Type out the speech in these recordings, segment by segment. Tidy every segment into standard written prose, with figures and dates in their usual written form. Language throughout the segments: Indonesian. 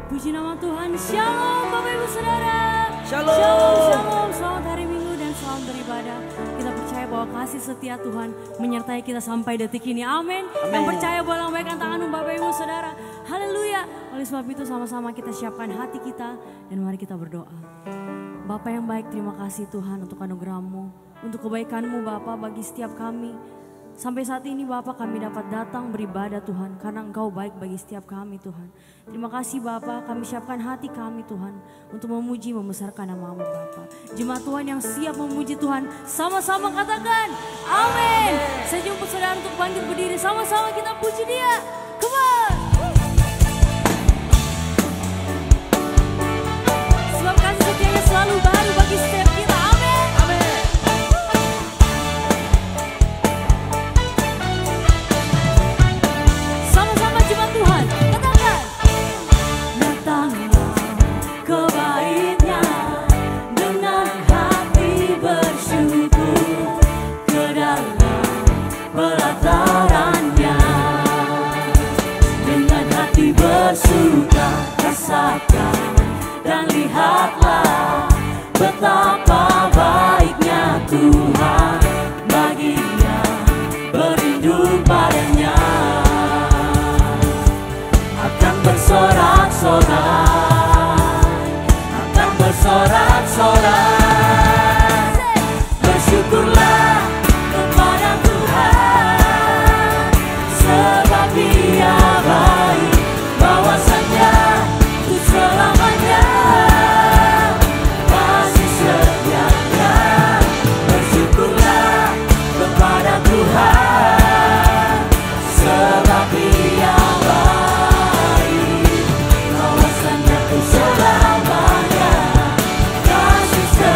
Puji nama Tuhan. Shalom Bapak Ibu Saudara. Shalom. Shalom, shalom. Selamat hari Minggu dan selamat beribadah. Kita percaya bahwa kasih setia Tuhan menyertai kita sampai detik ini. Amin. Yang percaya boleh lambaikan tanganmu Bapak Ibu Saudara. Haleluya. Oleh sebab itu sama-sama kita siapkan hati kita dan mari kita berdoa. Bapa yang baik, terima kasih Tuhan untuk anugerah-Mu, untuk kebaikan-Mu Bapa bagi setiap kami. Sampai saat ini Bapak kami dapat datang beribadah Tuhan karena Engkau baik bagi setiap kami Tuhan. Terima kasih Bapak, kami siapkan hati kami Tuhan untuk memuji membesarkan nama-Mu Bapak. Jemaat Tuhan yang siap memuji Tuhan sama-sama katakan amin. Saya jemput saudara untuk bangkit berdiri, sama-sama kita puji Dia. Come on. Sebab kasih setianya selalu baru bagi setiap kita. Amin. Amin. Sama-sama jemaat Tuhan, katakan. Datanglah ke bait-Nya dengan hati bersyukur, ke dalam pelataran-Nya dengan hati bersuka, rasakan dan lihatlah betapa baiknya Tuhan, baginya berlindung padanya akan bersorak-sorai, akan bersorak-sorai. Bersyukurlah kepada Tuhan, sebab Dia baik, bahwasanya untuk selamanya kasih setianya. Bersyukurlah kepada Tuhan, sebab Dia baik, bahwasanya untuk selamanya kasih setianya.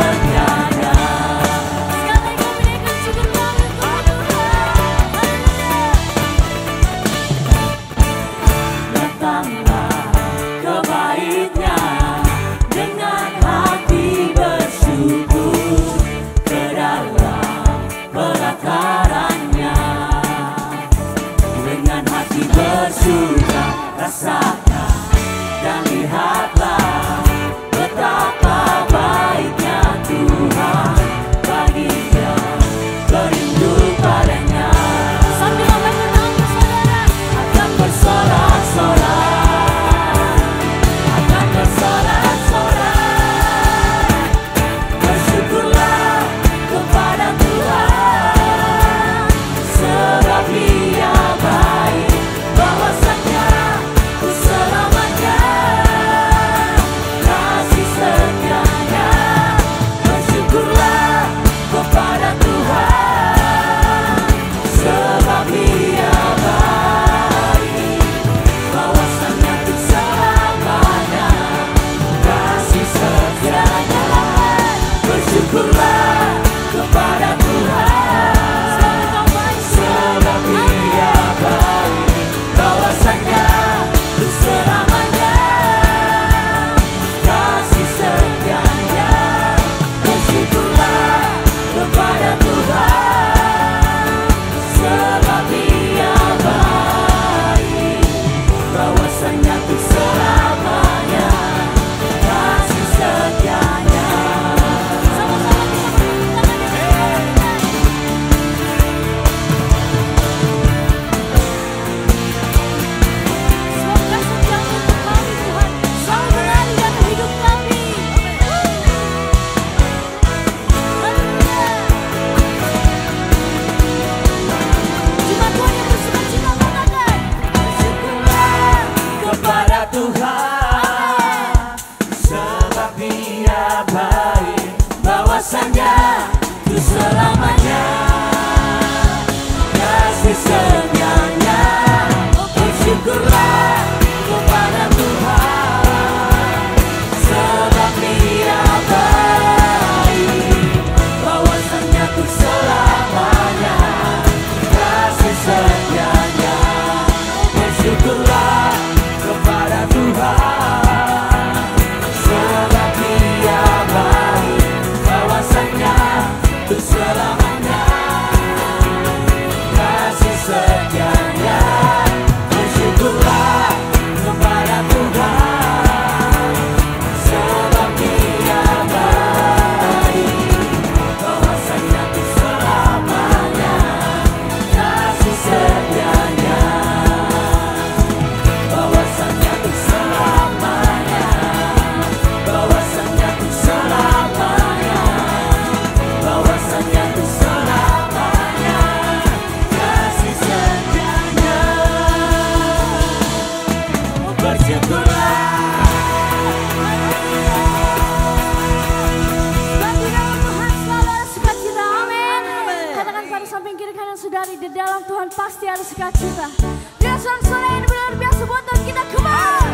Di dalam Tuhan pasti ada sukacita. Dia suara-suara yang luar biasa buat Tuhan kita, come on.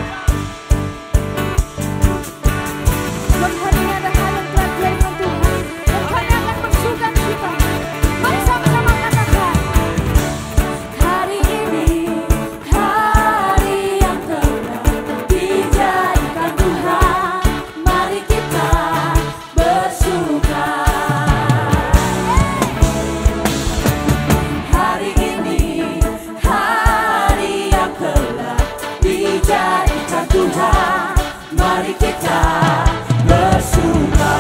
Dan hari ini ada hal yang telah dilakukan Tuhan, dan kami akan bersukacita. Mari sama-sama katakan, hari ini hari yang telah dijadikan Tuhan. Mari kita bersuka. Mari kita bersuka.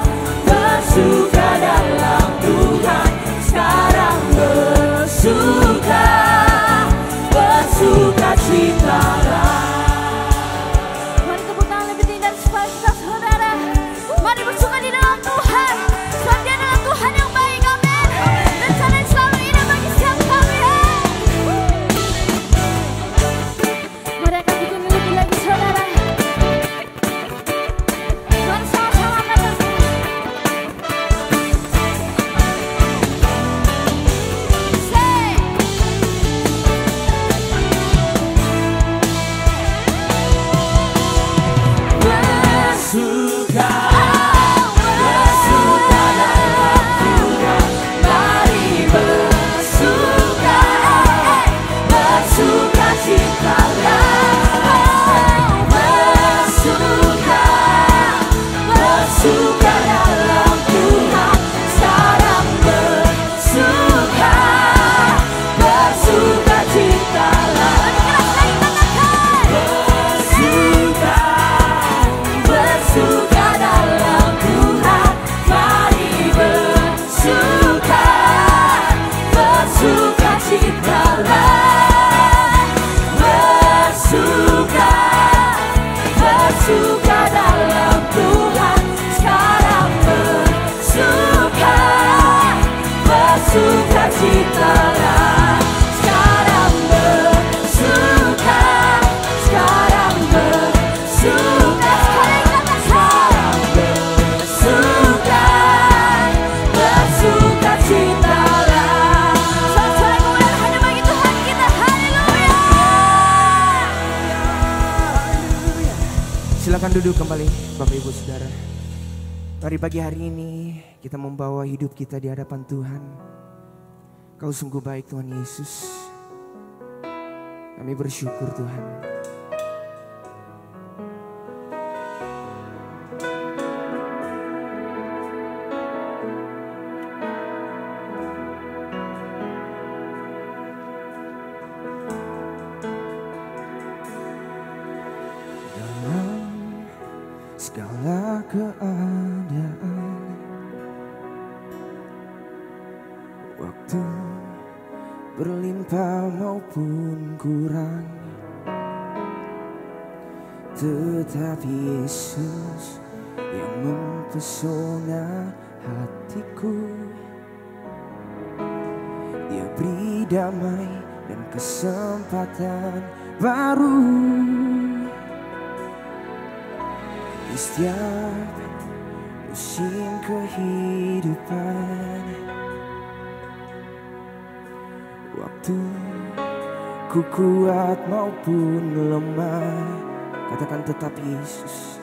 Suka di dalam Tuhan, di dalam Tuhan. Bersuka di dalam Tuhan. Bersuka, bersuka dalam Tuhan. Mari bersuka, bersuka citalah. Silakan duduk kembali Bapak Ibu Saudara. Mari pagi hari ini kita membawa hidup kita di hadapan Tuhan. Kau sungguh baik Tuhan Yesus. Kami bersyukur Tuhan. Segala keadaan, waktu berlimpah maupun kurang, tetapi Yesus yang mempesona hatiku. Dia beri damai dan kesempatan baru di setiap musim kehidupan. Waktu ku kuat maupun lemah, katakan tetap Yesus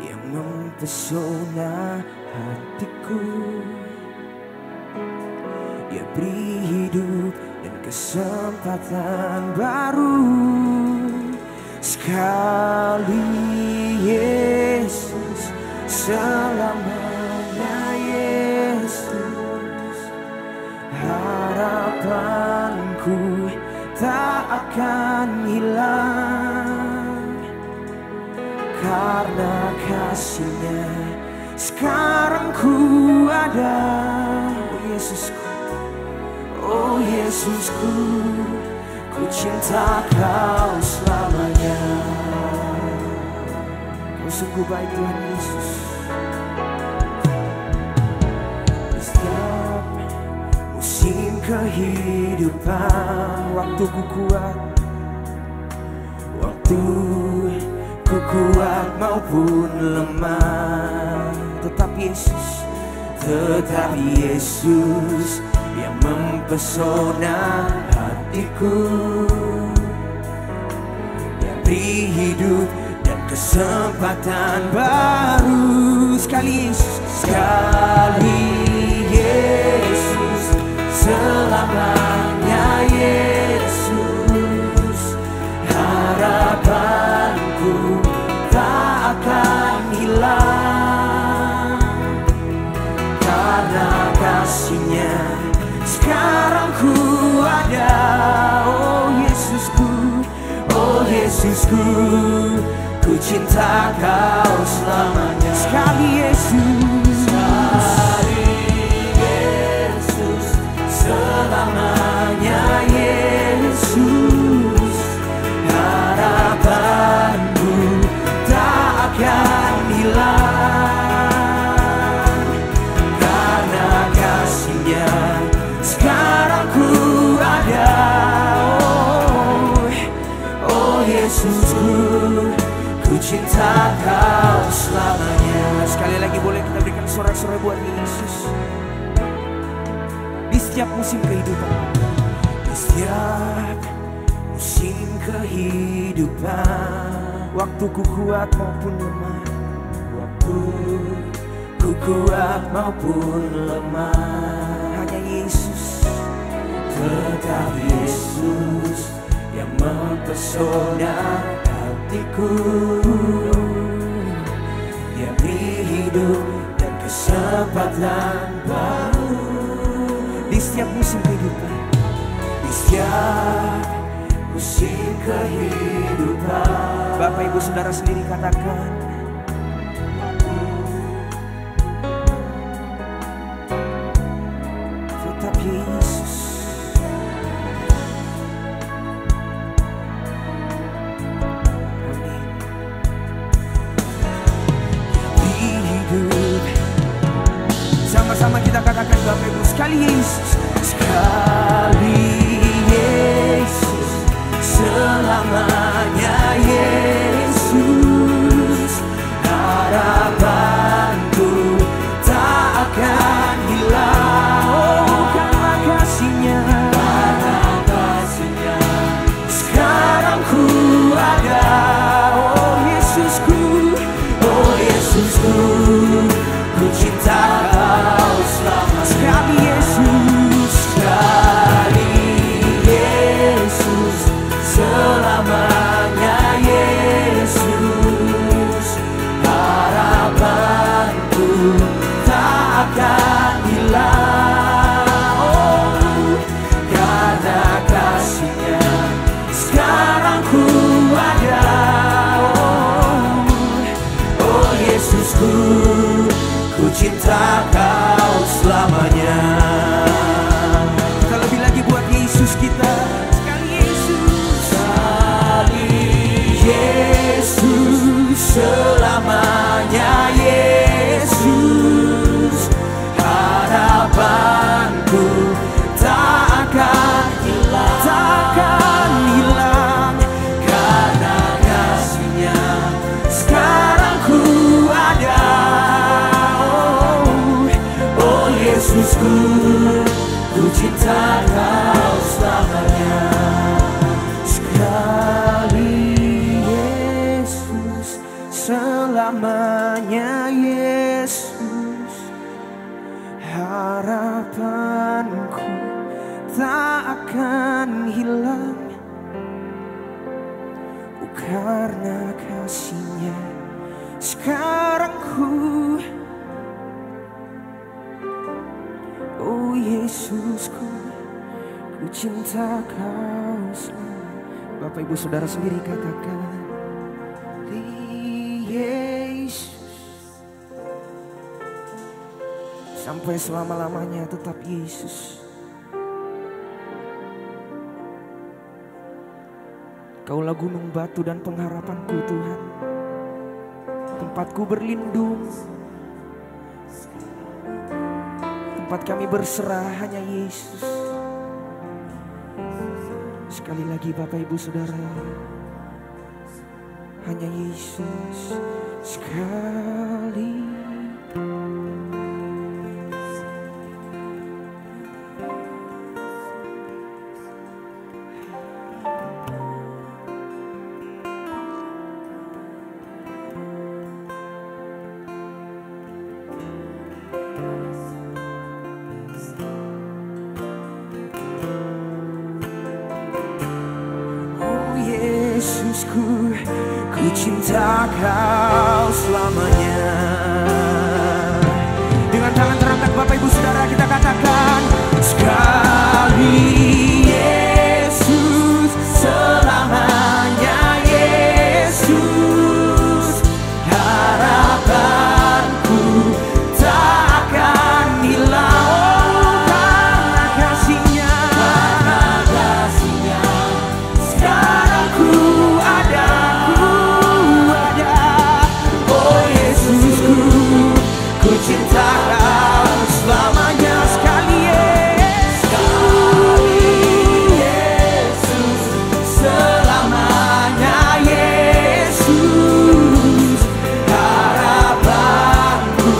yang mempesona hatiku. Dia beri hidup dan kesempatan baru. Sekali Yesus, selamanya Yesus. Harapanku tak akan hilang, karena kasih-Nya sekarang ku ada. Oh Yesusku, oh Yesusku, ku cinta Kau selamanya. Kau sungguh baik Tuhan Yesus. Di setiap musim kehidupan, waktu ku kuat maupun lemah, tetap Yesus yang mempesona hatiku. Dia beri hidup dan kesempatan baru. Sekali Yesus, selamanya Yesus. Harapanku tak akan hilang, karena kasih-Nya sekarang ku ada. Oh Yesusku, ku cinta Kau selamanya. Sekali Yesus, selamanya Yesus. Harapanku tak akan hilang, karena kasih-Nya sekarang ku ada. Oh Yesusku, ku cinta Kau selamanya. Sekali lagi boleh kita berikan sorak-sorai buat Yesus. Di setiap musim kehidupan, di setiap musim kehidupan, waktu ku kuat maupun lemah, waktu ku kuat maupun lemah, hanya Yesus, tetap Yesus yang mempesona hatiku. Dia beri hidup dan kesempatan baru di setiap musim kehidupan, di setiap musim kehidupan. Bapak Ibu Saudara sendiri katakan, tetap Yesus. Sama-sama kita katakan Bapak Ibu, sekali Yesus, sekali Yesus, selamanya Yesus. Harapanku tak akan hilang, oh karena kasih-Nya sekarang ku ada. Oh Yesusku, selamanya. Kita lebih lagi buat Yesus kita. Sekali Yesus, sekali Yesus, selamanya Yesus. Harapanku tak akan hilang, takkan hilang, karena kasih-Nya sekarang ku ada. Oh Yesusku, ku cinta Kau selamanya. Sekali Yesus, selamanya Yesus. Harapanku tak akan hilang, karena kasih-Nya sekarang ku. Oh Yesusku, ku cinta Kau selalu. Bapak Ibu Saudara sendiri katakan, Yesus. Sampai selama-lamanya tetap Yesus. Kaulah gunung batu dan pengharapanku Tuhan, tempatku berlindung, tempat kami berserah hanya Yesus. Sekali lagi Bapak Ibu Saudara, hanya Yesus. Sekali Yesusku, ku cinta Kau selamanya. Dengan tangan terangkat Bapak Ibu Saudara kita katakan, sekali Yesus, selamanya Yesus. Harapanku tak akan hilang, karena kasih-Nya, sekarang ku ada. Oh Yesusku, ku cinta Kau selamanya. Sekali Yesus, selamanya Yesus. Harapanku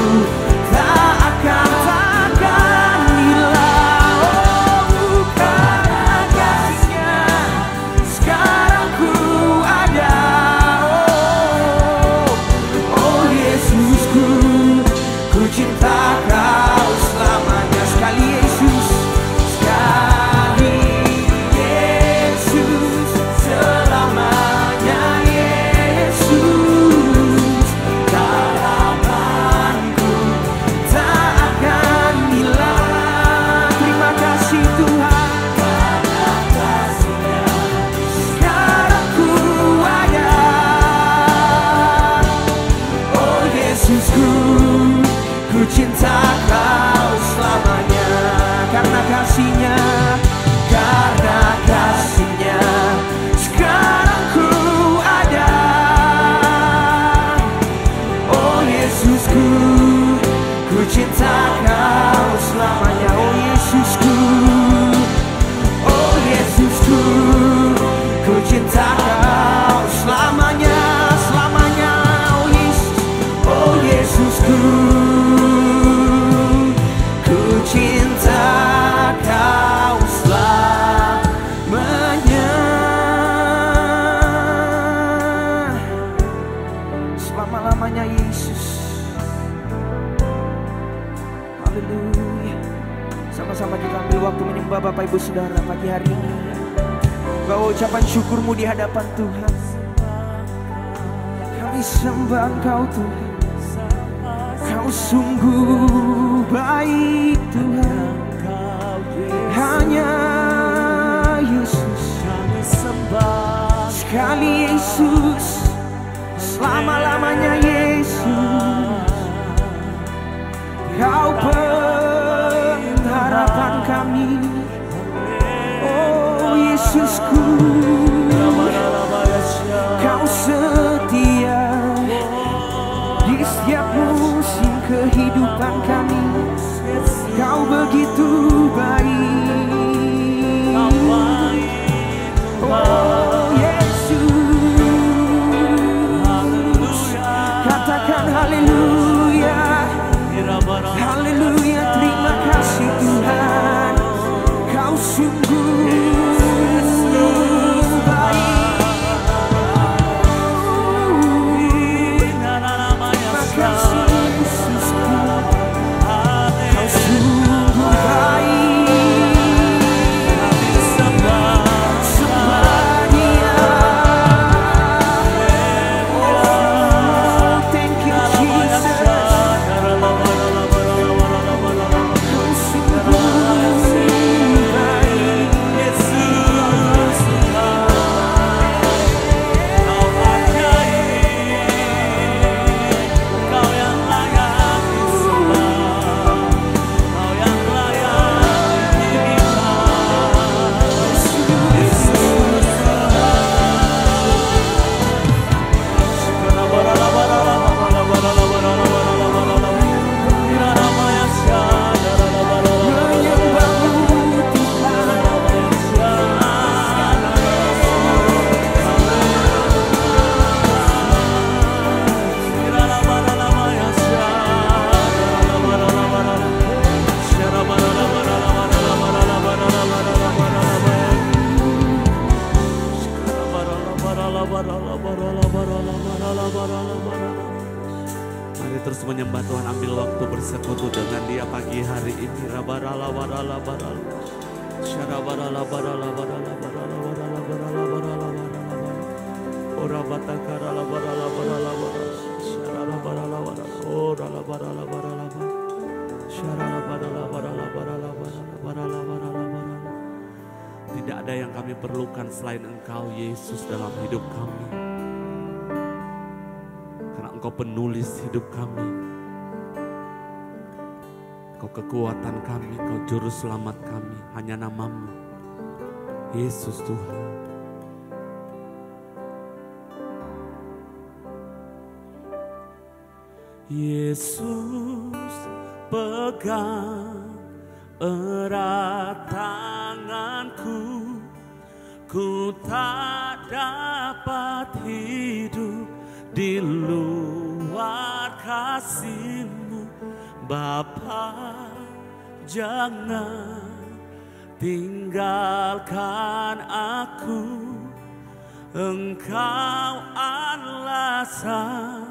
tak akan hilang, oh, karena kasih-Nya sekarang ku ada. Oh Yesusku, ku cinta Kau selamanya. Sekali Yesus, sekali Yesus, selamanya Yesus. Harapanku tak akan hilang. Terima kasih Tuhan, karena kasih-Nya sekarang ku ada. Oh Yesusku, ku cinta Kau selamanya. Karena kasih-Nya, karena kasih-Nya sekarang ku ada. Oh Yesusku, ku cinta Kau selamanya. Oh Yesusku, oh Yesusku, ku cinta Kau selamanya, selamanya. Oh Yesus, oh Yesusku, ku cinta Kau selamanya. Selama-lamanya Yesus. Haleluya. Sama-sama kita ambil waktu menyembah Bapak Ibu Saudara pagi hari ini. Bawa ucapan syukurmu di hadapan Tuhan. Kami sembah Engkau Tuhan, Kau sungguh baik Tuhan. Hanya Yesus, sekali Yesus, selama-lamanya Yesus. Kau begitu baik. Oh Yesus, katakan haleluya. Haleluya, terima kasih Tuhan. Kau sungguh baik. Terima kasih Yesusku. Kau sungguh baik. Sembah Dia. Oh, thank you Jesus. Kau sungguh baik. Mari terus menyembah Tuhan, ambil waktu bersekutu dengan Dia pagi hari ini. Tidak ada yang kami perlukan selain Engkau Yesus dalam hidup kami. Karena Engkau penulis hidup kami. Engkau kekuatan kami, Engkau juru selamat kami. Hanya nama-Mu, Yesus Tuhan. Yesus, pegang erat tanganku, ku tak dapat hidup di luar kasih-Mu. Bapa, jangan tinggalkan aku, Engkau alasan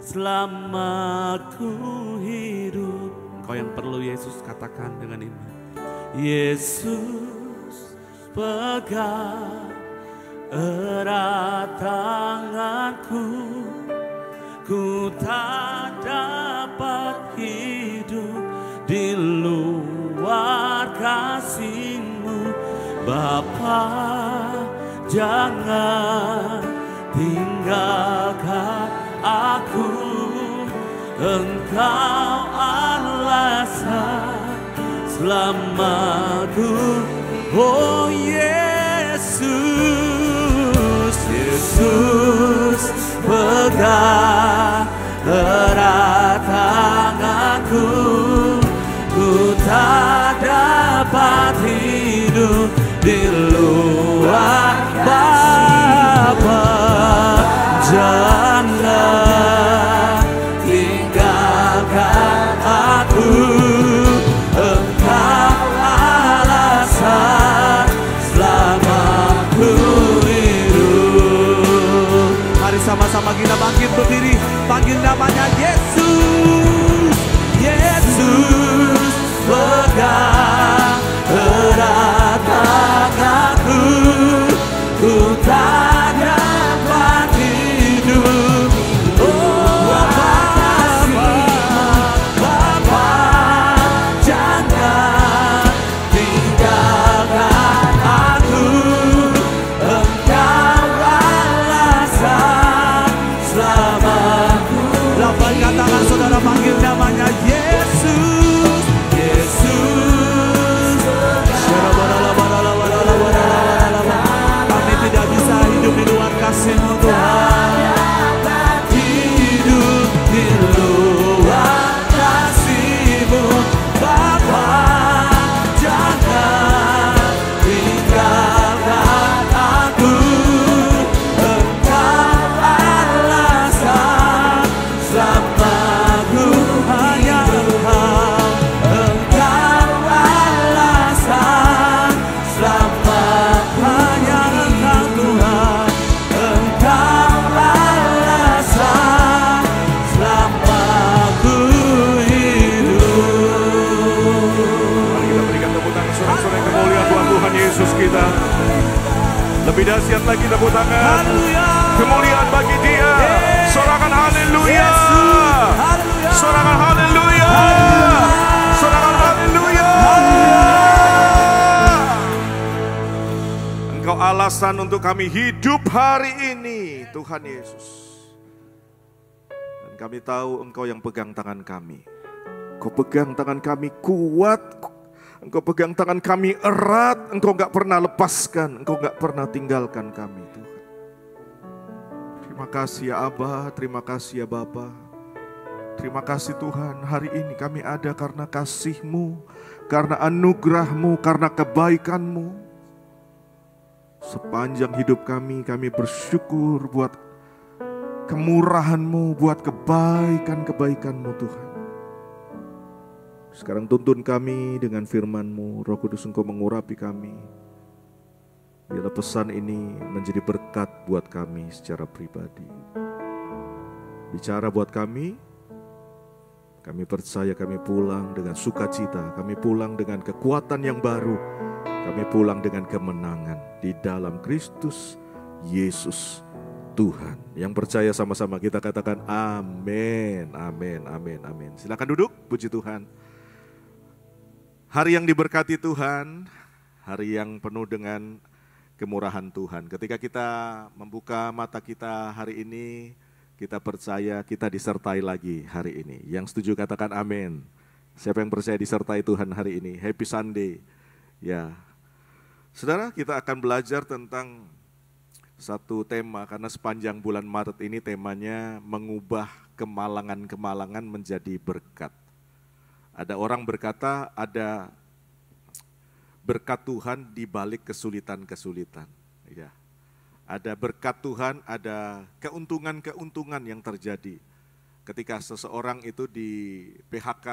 selama ku hidup. Kau yang perlu Yesus, katakan dengan ini. Yesus, pegang erat tanganku, ku tak dapat hidup di luar kasih-Mu. Bapa, jangan tinggalkan aku, Engkau alasan selama ku. Oh Yesus, Yesus, pegang erat tanganku, ku tak dapat hidup di luar. Bapa, jangan tinggalkan aku, Engkau alasan selama ku hidup. Mari sama-sama kita bangkit berdiri, panggil namanya Yesus. Yesus, pegang erat tangan Yesus kita. Lebih dahsyat lagi tepuk tangan. Kemuliaan bagi Dia. Sorakan haleluya. Sorakan haleluya. Sorakan haleluya. Engkau alasan untuk kami hidup hari ini, Tuhan Yesus. Dan kami tahu Engkau yang pegang tangan kami. Engkau pegang tangan kami kuat. Engkau pegang tangan kami erat. Engkau gak pernah lepaskan. Engkau gak pernah tinggalkan kami, Tuhan. Terima kasih ya Abba. Terima kasih ya Bapa. Terima kasih Tuhan. Hari ini kami ada karena kasih-Mu, karena anugerah-Mu, karena kebaikan-Mu. Sepanjang hidup kami bersyukur buat kemurahan-Mu, buat kebaikan-kebaikan-Mu Tuhan. Sekarang tuntun kami dengan firman-Mu, Roh Kudus Engkau mengurapi kami. Biarlah pesan ini menjadi berkat buat kami secara pribadi. Bicara buat kami percaya kami pulang dengan sukacita, kami pulang dengan kekuatan yang baru, kami pulang dengan kemenangan di dalam Kristus Yesus Tuhan. Yang percaya sama-sama kita katakan amin, amin, amin, amin. Silakan duduk, puji Tuhan. Hari yang diberkati Tuhan, hari yang penuh dengan kemurahan Tuhan. Ketika kita membuka mata kita hari ini, kita percaya kita disertai lagi hari ini. Yang setuju katakan amin. Siapa yang percaya disertai Tuhan hari ini? Happy Sunday. Ya, saudara, kita akan belajar tentang satu tema, karena sepanjang bulan Maret ini temanya mengubah kemalangan-kemalangan menjadi berkat. Ada orang berkata ada berkat Tuhan di balik kesulitan-kesulitan. Ya. Ada berkat Tuhan, ada keuntungan-keuntungan yang terjadi. Ketika seseorang itu di PHK,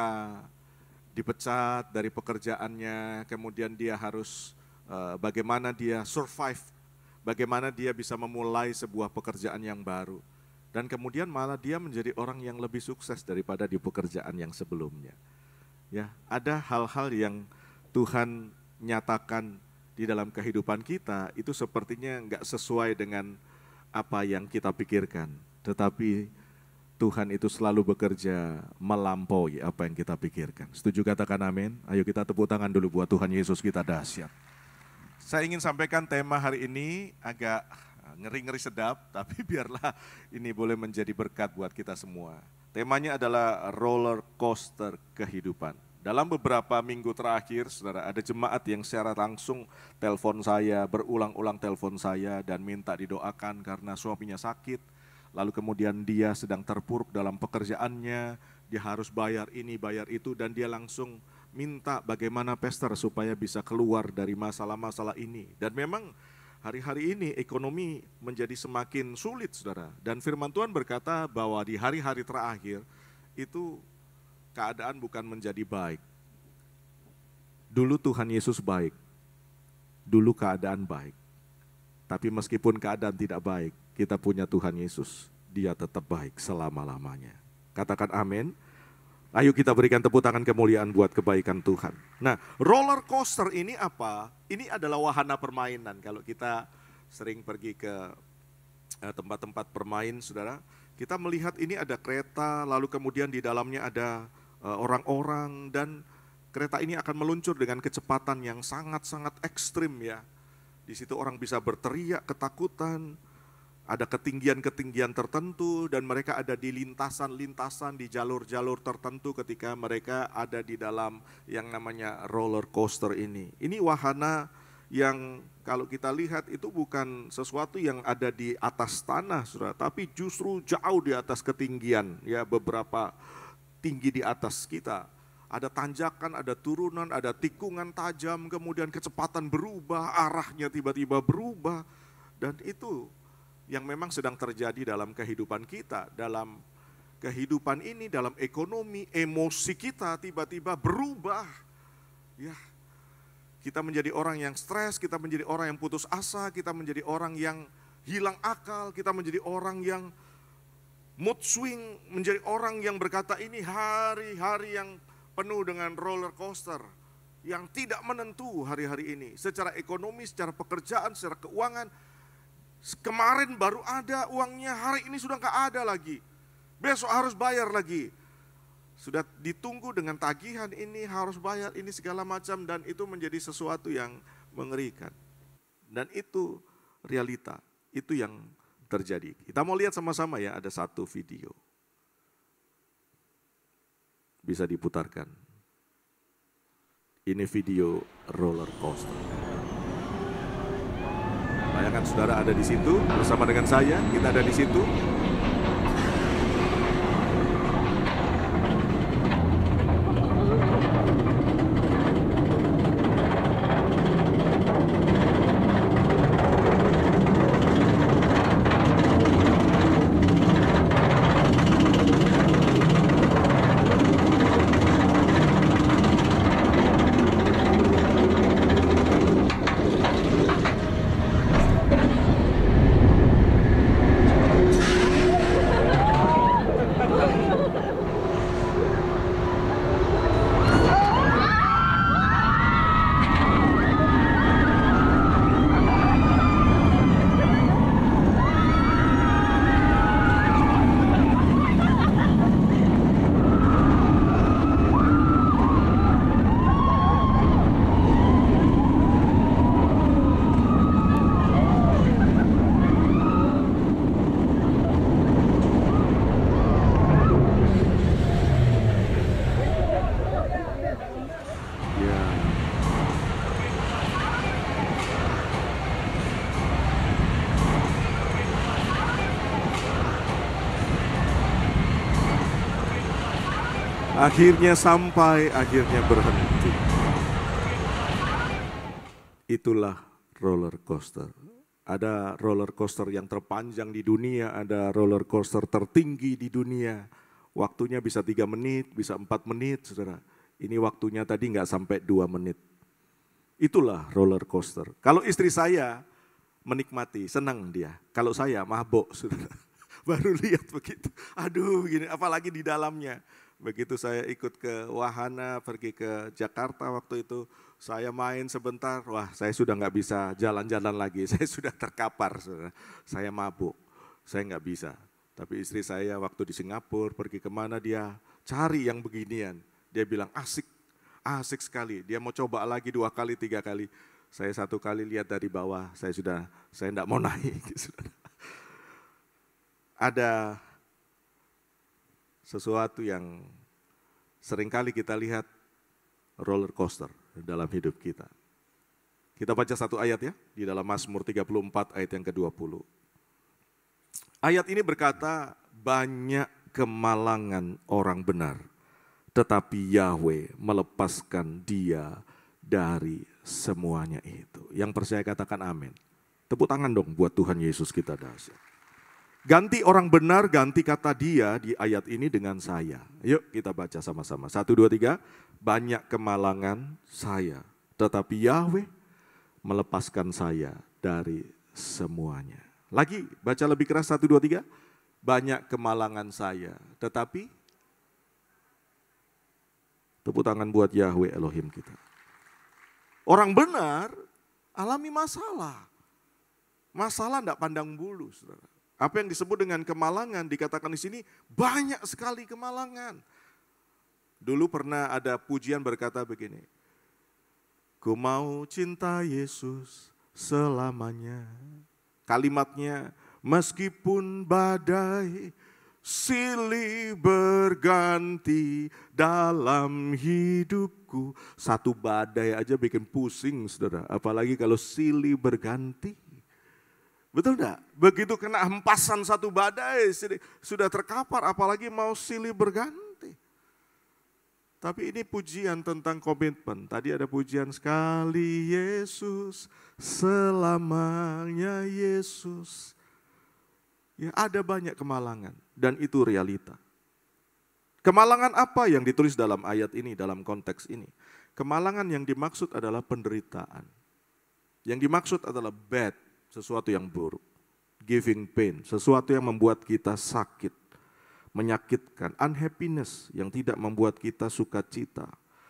dipecat dari pekerjaannya, kemudian dia harus bagaimana dia survive, bagaimana dia bisa memulai sebuah pekerjaan yang baru. Dan kemudian malah dia menjadi orang yang lebih sukses daripada di pekerjaan yang sebelumnya. Ya, ada hal-hal yang Tuhan nyatakan di dalam kehidupan kita itu sepertinya enggak sesuai dengan apa yang kita pikirkan. Tetapi Tuhan itu selalu bekerja melampaui apa yang kita pikirkan. Setuju katakan amin? Ayo kita tepuk tangan dulu buat Tuhan Yesus kita dahsyat. Saya ingin sampaikan tema hari ini agak ngeri-ngeri sedap, tapi biarlah ini boleh menjadi berkat buat kita semua. Temanya adalah roller coaster kehidupan. Dalam beberapa minggu terakhir, saudara, ada jemaat yang secara langsung telepon saya, berulang-ulang telepon saya dan minta didoakan karena suaminya sakit. Lalu kemudian dia sedang terpuruk dalam pekerjaannya, dia harus bayar ini, bayar itu, dan dia langsung minta bagaimana pastor supaya bisa keluar dari masalah-masalah ini. Dan memang hari-hari ini ekonomi menjadi semakin sulit, saudara. Dan firman Tuhan berkata bahwa di hari-hari terakhir itu keadaan bukan menjadi baik. Dulu Tuhan Yesus baik, dulu keadaan baik. Tapi meskipun keadaan tidak baik, kita punya Tuhan Yesus, Dia tetap baik selama-lamanya. Katakan amin. Ayo kita berikan tepuk tangan kemuliaan buat kebaikan Tuhan. Nah, roller coaster ini apa? Ini adalah wahana permainan. Kalau kita sering pergi ke tempat-tempat permain, saudara, kita melihat ini ada kereta, lalu kemudian di dalamnya ada orang-orang, dan kereta ini akan meluncur dengan kecepatan yang sangat-sangat ekstrim ya. Di situ orang bisa berteriak ketakutan. Ada ketinggian-ketinggian tertentu dan mereka ada di lintasan-lintasan, di jalur-jalur tertentu ketika mereka ada di dalam yang namanya roller coaster ini. Ini wahana yang kalau kita lihat itu bukan sesuatu yang ada di atas tanah, saudara, tapi justru jauh di atas ketinggian, ya, beberapa tinggi di atas kita. Ada tanjakan, ada turunan, ada tikungan tajam, kemudian kecepatan berubah, arahnya tiba-tiba berubah, dan itu yang memang sedang terjadi dalam kehidupan kita, dalam kehidupan ini, dalam ekonomi, emosi kita tiba-tiba berubah. Ya, kita menjadi orang yang stres, kita menjadi orang yang putus asa, kita menjadi orang yang hilang akal, kita menjadi orang yang mood swing, menjadi orang yang berkata ini hari-hari yang penuh dengan roller coaster. yang tidak menentu hari-hari ini. Secara ekonomi, secara pekerjaan, secara keuangan. Kemarin baru ada uangnya, hari ini sudah nggak ada lagi. Besok harus bayar lagi. Sudah ditunggu dengan tagihan ini, harus bayar ini segala macam. Dan itu menjadi sesuatu yang mengerikan. Dan itu realita, itu yang terjadi. Kita mau lihat sama-sama ya, ada satu video. Bisa diputarkan. Ini video roller coaster. Bayangkan saudara ada di situ bersama dengan saya, kita ada di situ. Akhirnya sampai, akhirnya berhenti. Itulah roller coaster. Ada roller coaster yang terpanjang di dunia, ada roller coaster tertinggi di dunia. Waktunya bisa 3 menit, bisa 4 menit, saudara. Ini waktunya tadi nggak sampai 2 menit. Itulah roller coaster. Kalau istri saya menikmati, senang dia. Kalau saya mabok, saudara. Baru lihat begitu, aduh gini, apalagi di dalamnya. Begitu saya ikut ke wahana, pergi ke Jakarta waktu itu, saya main sebentar, wah saya sudah nggak bisa jalan-jalan lagi, saya sudah terkapar, saudara. Saya mabuk, saya nggak bisa. Tapi istri saya waktu di Singapura, pergi kemana dia cari yang beginian. Dia bilang asik, asik sekali. Dia mau coba lagi 2 kali, 3 kali. Saya 1 kali lihat dari bawah, saya nggak mau naik. Ada sesuatu yang seringkali kita lihat roller coaster dalam hidup kita. Kita baca 1 ayat ya, di dalam Mazmur 34 ayat yang ke-20. Ayat ini berkata, banyak kemalangan orang benar, tetapi Yahweh melepaskan dia dari semuanya itu. Yang percaya katakan amin. Tepuk tangan dong buat Tuhan Yesus kita dahsyat. Ganti orang benar, ganti kata dia di ayat ini dengan saya. Yuk kita baca sama-sama. 1, 2, 3. Banyak kemalangan saya, tetapi Yahweh melepaskan saya dari semuanya. Lagi, baca lebih keras 1, 2, 3. Banyak kemalangan saya, tetapi tepuk tangan buat Yahweh Elohim kita. Orang benar alami masalah. Masalah tidak pandang bulu, saudara. Apa yang disebut dengan kemalangan dikatakan di sini banyak sekali kemalangan. Dulu pernah ada pujian berkata begini. Ku mau cinta Yesus selamanya. Kalimatnya meskipun badai silih berganti dalam hidupku. Satu badai aja bikin pusing saudara. Apalagi kalau silih berganti. Betul enggak? Begitu kena hempasan satu badai sudah terkapar, apalagi mau silih berganti. Tapi ini pujian tentang komitmen. Tadi ada pujian sekali Yesus, selamanya Yesus. Ya ada banyak kemalangan dan itu realita. Kemalangan apa yang ditulis dalam ayat ini, dalam konteks ini? Kemalangan yang dimaksud adalah penderitaan. Yang dimaksud adalah bad. Sesuatu yang buruk, giving pain, sesuatu yang membuat kita sakit, menyakitkan, unhappiness yang tidak membuat kita sukacita,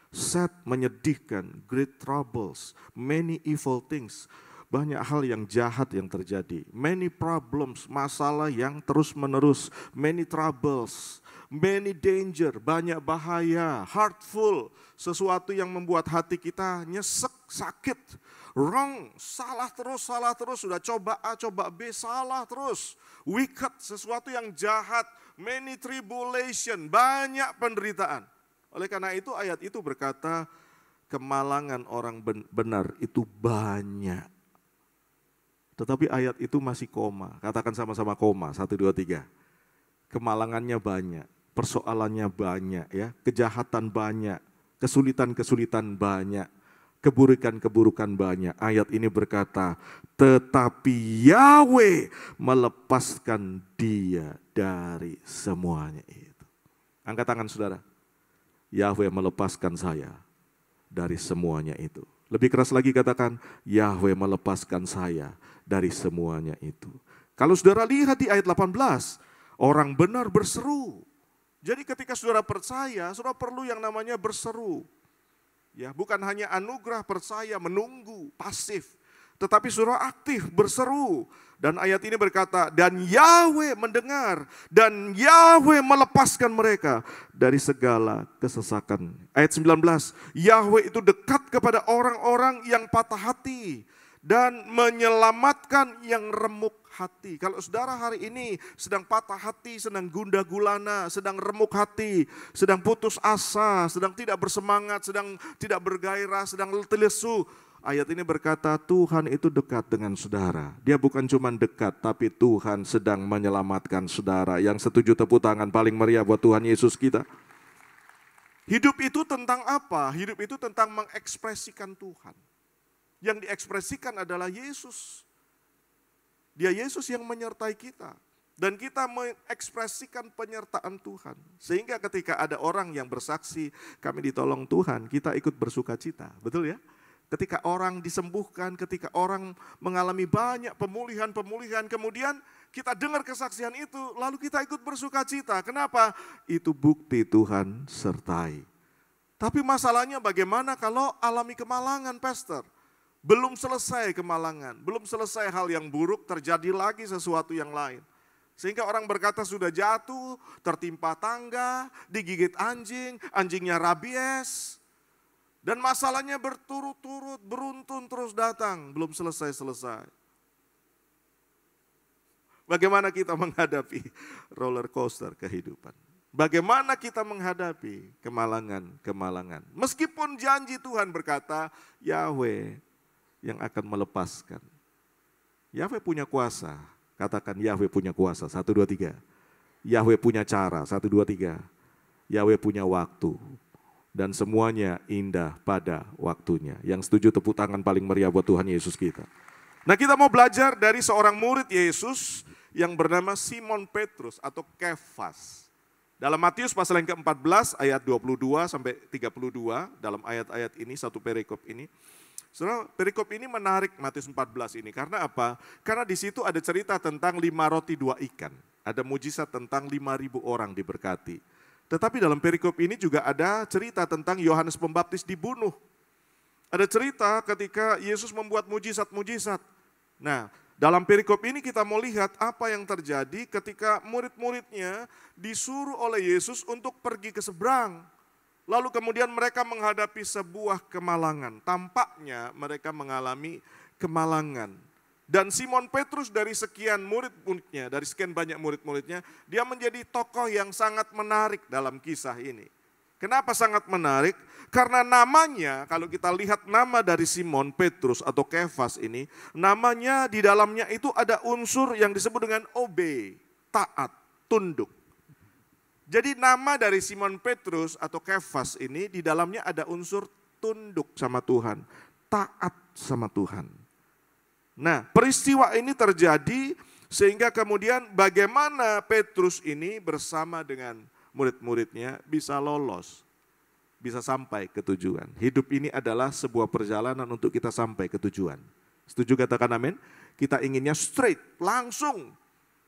sad, menyedihkan, great troubles, many evil things. Banyak hal yang jahat yang terjadi. Many problems, masalah yang terus menerus. Many troubles, many danger, banyak bahaya. Hurtful, sesuatu yang membuat hati kita nyesek, sakit. Wrong, salah terus. Sudah coba A, coba B, salah terus. Wicked, sesuatu yang jahat. Many tribulation, banyak penderitaan. Oleh karena itu ayat itu berkata, kemalangan orang benar itu banyak. Tetapi ayat itu masih koma. Katakan sama-sama koma, 1, 2, 3. Kemalangannya banyak, persoalannya banyak, ya, kejahatan banyak, kesulitan-kesulitan banyak, keburukan-keburukan banyak. Ayat ini berkata, tetapi Yahweh melepaskan dia dari semuanya itu. Angkat tangan saudara. Yahweh melepaskan saya dari semuanya itu. Lebih keras lagi katakan, Yahweh melepaskan saya dari semuanya itu. Kalau saudara lihat di ayat 18, orang benar berseru. Jadi ketika saudara percaya, saudara perlu yang namanya berseru. Ya, bukan hanya anugerah percaya menunggu, pasif. Tetapi saudara aktif, berseru. Dan ayat ini berkata, dan Yahweh mendengar, dan Yahweh melepaskan mereka dari segala kesesakan. Ayat 19, Yahweh itu dekat kepada orang-orang yang patah hati, dan menyelamatkan yang remuk hati. Kalau saudara hari ini sedang patah hati, sedang gundah gulana, sedang remuk hati, sedang putus asa, sedang tidak bersemangat, sedang tidak bergairah, sedang letih lesu, ayat ini berkata Tuhan itu dekat dengan saudara. Dia bukan cuma dekat, tapi Tuhan sedang menyelamatkan saudara. Yang setuju tepuk tangan paling meriah buat Tuhan Yesus kita. Hidup itu tentang apa? Hidup itu tentang mengekspresikan Tuhan. Yang diekspresikan adalah Yesus. Dia Yesus yang menyertai kita. Dan kita mengekspresikan penyertaan Tuhan. Sehingga ketika ada orang yang bersaksi, kami ditolong Tuhan, kita ikut bersuka cita. Betul ya? Ketika orang disembuhkan, ketika orang mengalami banyak pemulihan, kemudian kita dengar kesaksian itu, lalu kita ikut bersuka cita. Kenapa? Itu bukti Tuhan sertai. Tapi masalahnya bagaimana kalau alami kemalangan, Pastor? Belum selesai kemalangan, belum selesai hal yang buruk, terjadi lagi sesuatu yang lain. Sehingga orang berkata sudah jatuh, tertimpa tangga, digigit anjing, anjingnya rabies. Dan masalahnya berturut-turut, beruntun terus datang, belum selesai-selesai. Bagaimana kita menghadapi roller coaster kehidupan? Bagaimana kita menghadapi kemalangan-kemalangan? Meskipun janji Tuhan berkata, Yahweh yang akan melepaskan. Yahweh punya kuasa. Katakan Yahweh punya kuasa. 1, 2, 3. Yahweh punya cara. 1, 2, 3. Yahweh punya waktu. Dan semuanya indah pada waktunya. Yang setuju tepuk tangan paling meriah buat Tuhan Yesus kita. Nah, kita mau belajar dari seorang murid Yesus yang bernama Simon Petrus atau Kefas. Dalam Matius pasal yang ke-14 ayat 22 sampai 32, dalam ayat-ayat ini, satu perikop ini. Saudara, perikop ini menarik Matius 14 ini. Karena apa? Karena di situ ada cerita tentang 5 roti 2 ikan. Ada mujizat tentang 5.000 orang diberkati. Tetapi dalam perikop ini juga ada cerita tentang Yohanes Pembaptis dibunuh. Ada cerita ketika Yesus membuat mujizat-mujizat. Nah, dalam perikop ini kita mau lihat apa yang terjadi ketika murid-muridnya disuruh oleh Yesus untuk pergi ke seberang. Lalu kemudian mereka menghadapi sebuah kemalangan. Tampaknya mereka mengalami kemalangan. Dan Simon Petrus dari sekian murid-muridnya, dari sekian banyak murid-muridnya, dia menjadi tokoh yang sangat menarik dalam kisah ini. Kenapa sangat menarik? Karena namanya, kalau kita lihat nama dari Simon Petrus atau Kefas ini, namanya di dalamnya itu ada unsur yang disebut dengan obey, taat, tunduk. Jadi nama dari Simon Petrus atau Kefas ini di dalamnya ada unsur tunduk sama Tuhan, taat sama Tuhan. Nah, peristiwa ini terjadi sehingga kemudian bagaimana Petrus ini bersama dengan murid-muridnya bisa lolos, bisa sampai ke tujuan. Hidup ini adalah sebuah perjalanan untuk kita sampai ke tujuan. Setuju katakan amin? Kita inginnya straight, langsung.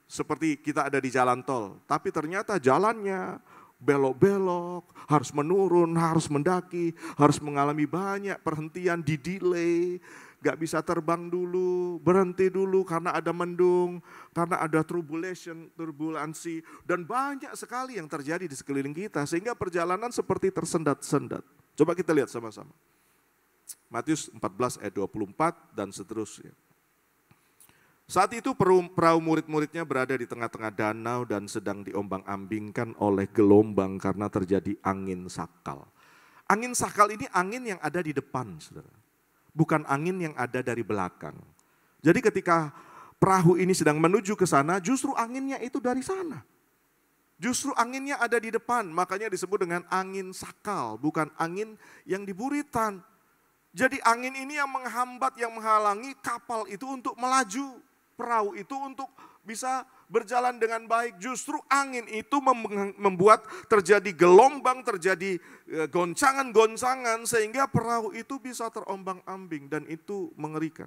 Seperti kita ada di jalan tol, tapi ternyata jalannya belok-belok, harus menurun, harus mendaki, harus mengalami banyak perhentian, di-delay, gak bisa terbang dulu, berhenti dulu karena ada mendung, karena ada turbulensi, dan banyak sekali yang terjadi di sekeliling kita, sehingga perjalanan seperti tersendat-sendat. Coba kita lihat sama-sama. Matius 14 ayat 24 dan seterusnya. Saat itu perahu murid-muridnya berada di tengah-tengah danau dan sedang diombang-ambingkan oleh gelombang karena terjadi angin sakal. Angin sakal ini angin yang ada di depan, saudara. Bukan angin yang ada dari belakang. Jadi ketika perahu ini sedang menuju ke sana, justru anginnya itu dari sana. Justru anginnya ada di depan, makanya disebut dengan angin sakal, bukan angin yang di buritan. Jadi angin ini yang menghambat, yang menghalangi kapal itu untuk melaju. Perahu itu untuk bisa berjalan dengan baik. Justru angin itu membuat terjadi gelombang, terjadi goncangan-goncangan sehingga perahu itu bisa terombang-ambing dan itu mengerikan.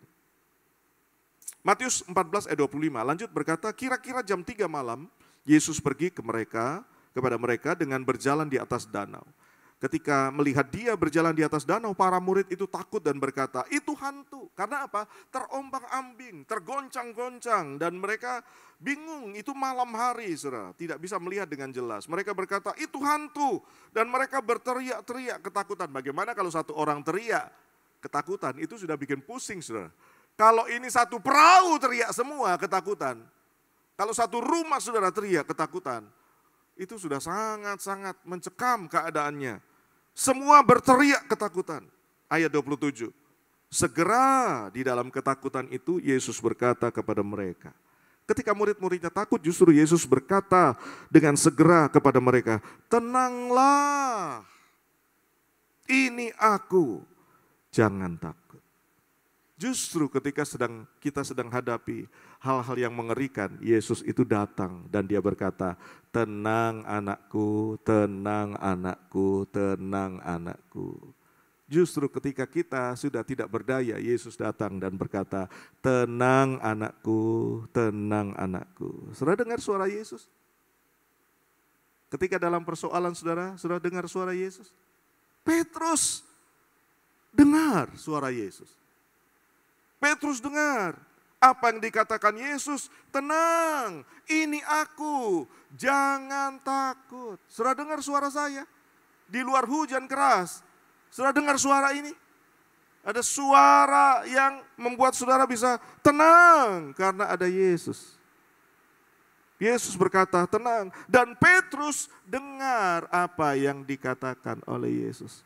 Matius 14 ayat 25 lanjut berkata, kira-kira jam 3 malam Yesus pergi kepada mereka dengan berjalan di atas danau. Ketika melihat dia berjalan di atas danau, para murid itu takut dan berkata, itu hantu. Karena apa? Terombang-ambing, tergoncang-goncang. Dan mereka bingung, itu malam hari, saudara. Tidak bisa melihat dengan jelas. Mereka berkata, itu hantu. Dan mereka berteriak-teriak ketakutan. Bagaimana kalau satu orang teriak ketakutan, itu sudah bikin pusing, saudara. Kalau ini satu perahu teriak semua ketakutan. Kalau satu rumah saudara teriak ketakutan, itu sudah sangat-sangat mencekam keadaannya. Semua berteriak ketakutan. Ayat 27. Segera di dalam ketakutan itu Yesus berkata kepada mereka. Ketika murid-muridnya takut, justru Yesus berkata dengan segera kepada mereka, tenanglah, ini aku, jangan takut. Justru ketika kita sedang hadapi hal-hal yang mengerikan, Yesus itu datang dan dia berkata, tenang anakku, tenang anakku, tenang anakku. Justru ketika kita sudah tidak berdaya, Yesus datang dan berkata, tenang anakku, tenang anakku. Saudara dengar suara Yesus? Ketika dalam persoalan saudara dengar suara Yesus? Petrus dengar suara Yesus. Petrus dengar apa yang dikatakan Yesus, tenang, ini aku, jangan takut. Saudara dengar suara saya? Di luar hujan keras, saudara dengar suara ini? Ada suara yang membuat saudara bisa tenang karena ada Yesus. Yesus berkata tenang dan Petrus dengar apa yang dikatakan oleh Yesus.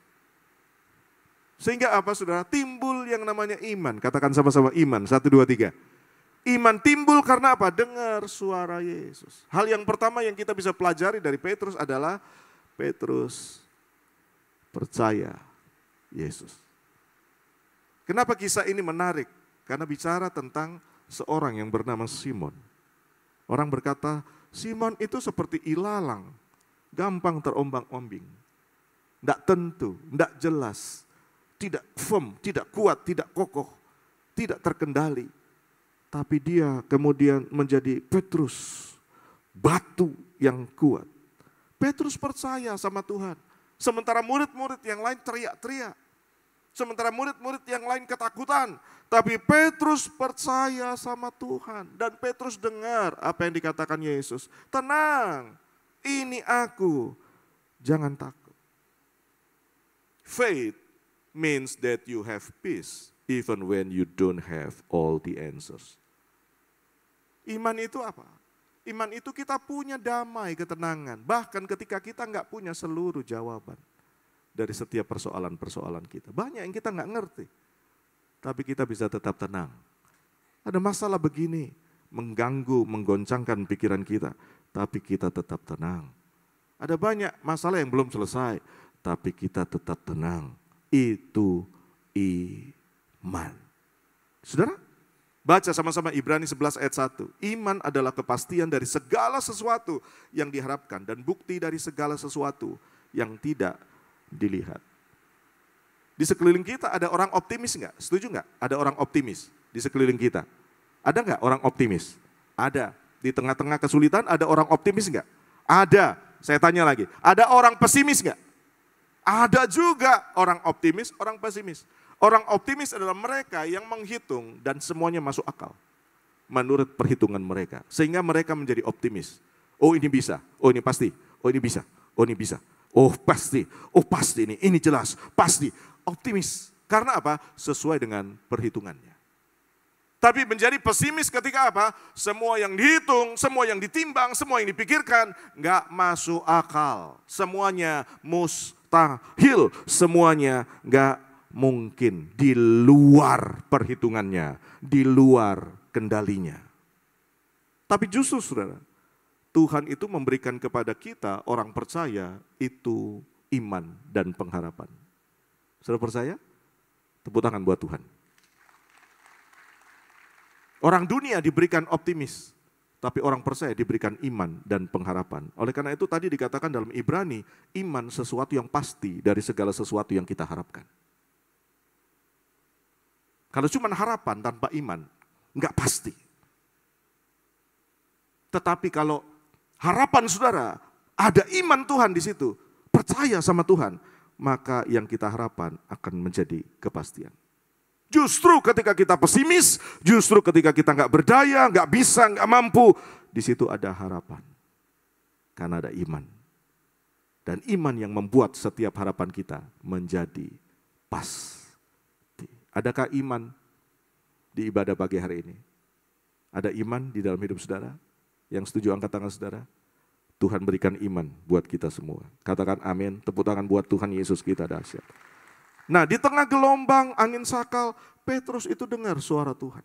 Sehingga apa saudara? Timbul yang namanya iman. Katakan sama-sama iman. 1, 2, 3. Iman timbul karena apa? Dengar suara Yesus. Hal yang pertama yang kita bisa pelajari dari Petrus adalah Petrus percaya Yesus. Kenapa kisah ini menarik? Karena bicara tentang seorang yang bernama Simon. Orang berkata, Simon itu seperti ilalang. Gampang terombang-ambing. Tidak tentu, tidak jelas. Tidak firm, tidak kuat, tidak kokoh, tidak terkendali. Tapi dia kemudian menjadi Petrus, batu yang kuat. Petrus percaya sama Tuhan. Sementara murid-murid yang lain teriak-teriak. Sementara murid-murid yang lain ketakutan. Tapi Petrus percaya sama Tuhan. Dan Petrus dengar apa yang dikatakan Yesus. Tenang, ini aku, jangan takut. Faith means that you have peace even when you don't have all the answers. Iman itu apa? Iman itu kita punya damai, ketenangan. Bahkan ketika kita nggak punya seluruh jawaban dari setiap persoalan-persoalan kita. Banyak yang kita nggak ngerti. Tapi kita bisa tetap tenang. Ada masalah begini, mengganggu, menggoncangkan pikiran kita. Tapi kita tetap tenang. Ada banyak masalah yang belum selesai. Tapi kita tetap tenang. Itu iman. Saudara, baca sama-sama Ibrani 11 ayat 1. Iman adalah kepastian dari segala sesuatu yang diharapkan dan bukti dari segala sesuatu yang tidak dilihat. Di sekeliling kita ada orang optimis enggak? Setuju enggak? Ada orang optimis di sekeliling kita. Ada enggak orang optimis? Ada. Di tengah-tengah kesulitan ada orang optimis enggak? Ada. Saya tanya lagi, ada orang pesimis nggak? Ada juga orang optimis, orang pesimis. Orang optimis adalah mereka yang menghitung dan semuanya masuk akal. Menurut perhitungan mereka. Sehingga mereka menjadi optimis. Oh ini bisa, oh ini pasti, oh ini bisa, oh ini bisa. Oh pasti ini jelas, pasti. Optimis. Karena apa? Sesuai dengan perhitungannya. Tapi menjadi pesimis ketika apa? Semua yang dihitung, semua yang ditimbang, semua yang dipikirkan, nggak masuk akal. Semuanya mustahil, semuanya nggak mungkin. Di luar perhitungannya, di luar kendalinya. Tapi justru saudara, Tuhan itu memberikan kepada kita orang percaya itu iman dan pengharapan. Saudara percaya? Tepuk tangan buat Tuhan. Orang dunia diberikan optimis, tapi orang percaya diberikan iman dan pengharapan. Oleh karena itu tadi dikatakan dalam Ibrani, iman sesuatu yang pasti dari segala sesuatu yang kita harapkan. Kalau cuma harapan tanpa iman, enggak pasti. Tetapi kalau harapan saudara, ada iman Tuhan di situ, percaya sama Tuhan, maka yang kita harapkan akan menjadi kepastian. Justru ketika kita pesimis, justru ketika kita nggak berdaya, nggak bisa, nggak mampu, di situ ada harapan. Karena ada iman. Dan iman yang membuat setiap harapan kita menjadi pasti. Adakah iman di ibadah pagi hari ini? Ada iman di dalam hidup saudara? Yang setuju angkat tangan saudara? Tuhan berikan iman buat kita semua. Katakan amin, tepuk tangan buat Tuhan Yesus kita dahsyat. Nah di tengah gelombang angin sakal, Petrus itu dengar suara Tuhan.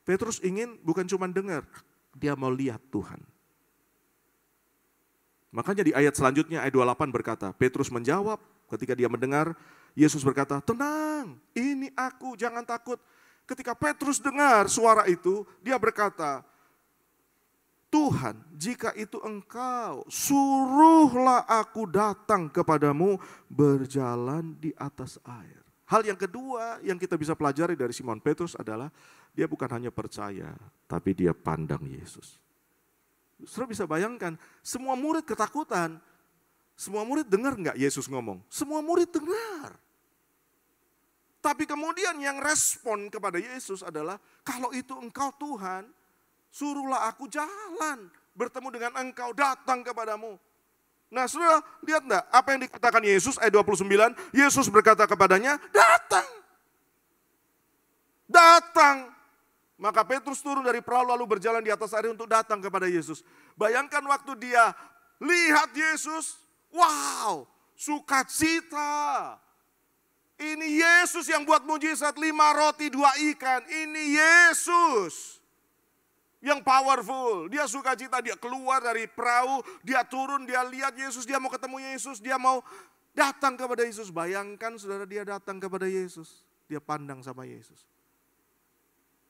Petrus ingin bukan cuma dengar, dia mau lihat Tuhan. Makanya di ayat selanjutnya, ayat 28 berkata, Petrus menjawab ketika dia mendengar, Yesus berkata, tenang, ini aku, jangan takut. Ketika Petrus dengar suara itu, dia berkata, Tuhan, jika itu engkau, suruhlah aku datang kepadamu berjalan di atas air. Hal yang kedua yang kita bisa pelajari dari Simon Petrus adalah dia bukan hanya percaya, tapi dia pandang Yesus. Saudara bisa bayangkan, semua murid ketakutan. Semua murid dengar enggak Yesus ngomong? Semua murid dengar. Tapi kemudian yang respon kepada Yesus adalah, kalau itu engkau Tuhan, suruhlah aku jalan, bertemu dengan engkau, datang kepadamu. Nah saudara, lihat enggak apa yang dikatakan Yesus ayat 29, Yesus berkata kepadanya, datang. Datang. Maka Petrus turun dari perahu lalu berjalan di atas air untuk datang kepada Yesus. Bayangkan waktu dia lihat Yesus, wow, sukacita. Ini Yesus yang buat mujizat 5 roti 2 ikan, ini Yesus. Yang powerful, dia sukacita, dia keluar dari perahu, dia turun, dia lihat Yesus, dia mau ketemu Yesus, dia mau datang kepada Yesus. Bayangkan saudara, dia datang kepada Yesus, dia pandang sama Yesus.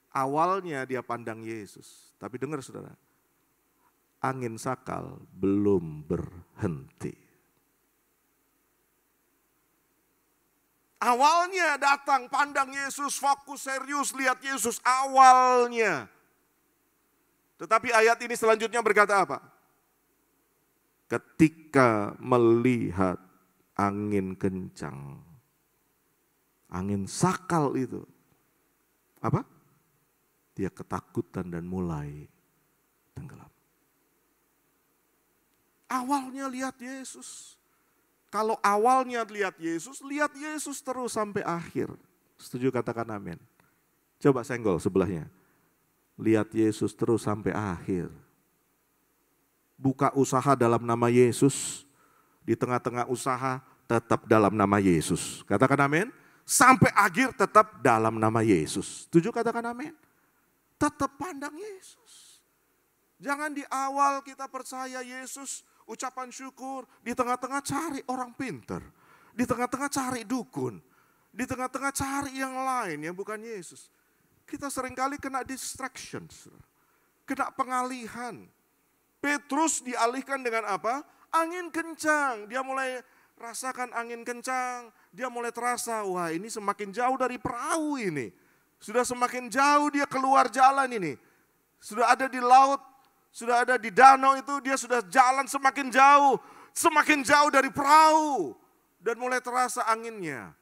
Awalnya dia pandang Yesus, tapi dengar saudara, angin sakal belum berhenti. Awalnya datang, pandang Yesus, fokus serius, lihat Yesus awalnya. Tetapi ayat ini selanjutnya berkata apa? Ketika melihat angin kencang, angin sakal itu, apa? Dia ketakutan dan mulai tenggelam. Awalnya lihat Yesus. Kalau awalnya lihat Yesus terus sampai akhir. Setuju katakan amin. Coba senggol sebelahnya. Lihat Yesus terus sampai akhir. Buka usaha dalam nama Yesus. Di tengah-tengah usaha tetap dalam nama Yesus. Katakan amin. Sampai akhir tetap dalam nama Yesus. Setuju katakan amin. Tetap pandang Yesus. Jangan di awal kita percaya Yesus, ucapan syukur. Di tengah-tengah cari orang pintar. Di tengah-tengah cari dukun. Di tengah-tengah cari yang lain yang bukan Yesus. Kita seringkali kena distractions, kena pengalihan. Petrus dialihkan dengan apa? Angin kencang. Dia mulai rasakan angin kencang. Dia mulai terasa, wah ini semakin jauh dari perahu ini. Sudah semakin jauh dia keluar jalan ini. Sudah ada di laut, Sudah ada di danau itu, dia sudah jalan semakin jauh dari perahu. Dan mulai terasa anginnya.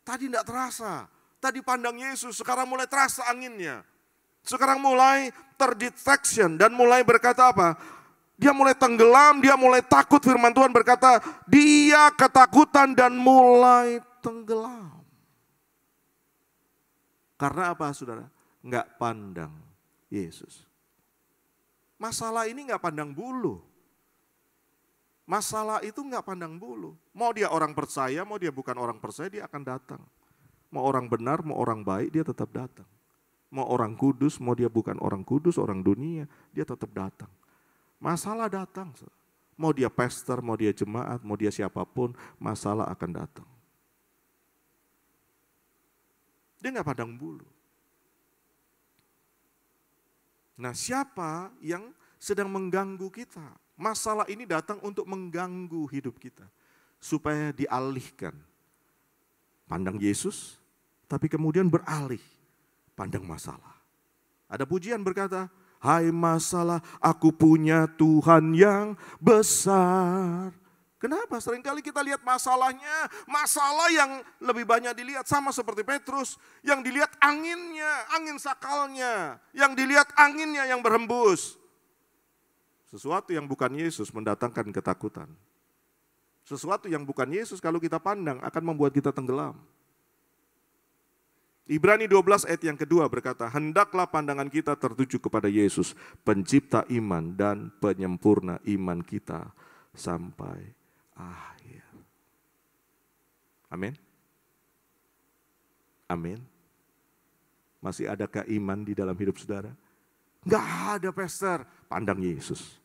Tadi tidak terasa, tadi pandang Yesus, sekarang mulai terasa anginnya. Sekarang mulai terdetection dan mulai berkata apa? Dia mulai tenggelam, dia mulai takut. Firman Tuhan berkata, dia ketakutan dan mulai tenggelam. Karena apa saudara? Enggak pandang Yesus. Masalah ini enggak pandang bulu. Masalah itu enggak pandang bulu. Mau dia orang percaya, mau dia bukan orang percaya, dia akan datang. Mau orang benar, mau orang baik, dia tetap datang. Mau orang kudus, mau dia bukan orang kudus, orang dunia, dia tetap datang. Masalah datang. Mau dia pastor, mau dia jemaat, mau dia siapapun, masalah akan datang. Dia enggak pandang bulu. Nah, siapa yang sedang mengganggu kita? Masalah ini datang untuk mengganggu hidup kita. Supaya dialihkan. Pandang Yesus, tapi kemudian beralih. Pandang masalah. Ada pujian berkata, hai masalah, aku punya Tuhan yang besar. Kenapa? Seringkali kita lihat masalahnya, masalah yang lebih banyak dilihat. Sama seperti Petrus, yang dilihat anginnya, angin sakalnya. Yang dilihat anginnya yang berhembus. Sesuatu yang bukan Yesus mendatangkan ketakutan. Sesuatu yang bukan Yesus kalau kita pandang akan membuat kita tenggelam. Ibrani 12 ayat yang kedua berkata, hendaklah pandangan kita tertuju kepada Yesus, pencipta iman dan penyempurna iman kita sampai akhir. Amin. Amin. Masih adakah iman di dalam hidup saudara? Enggak ada, pastor. Pandang Yesus.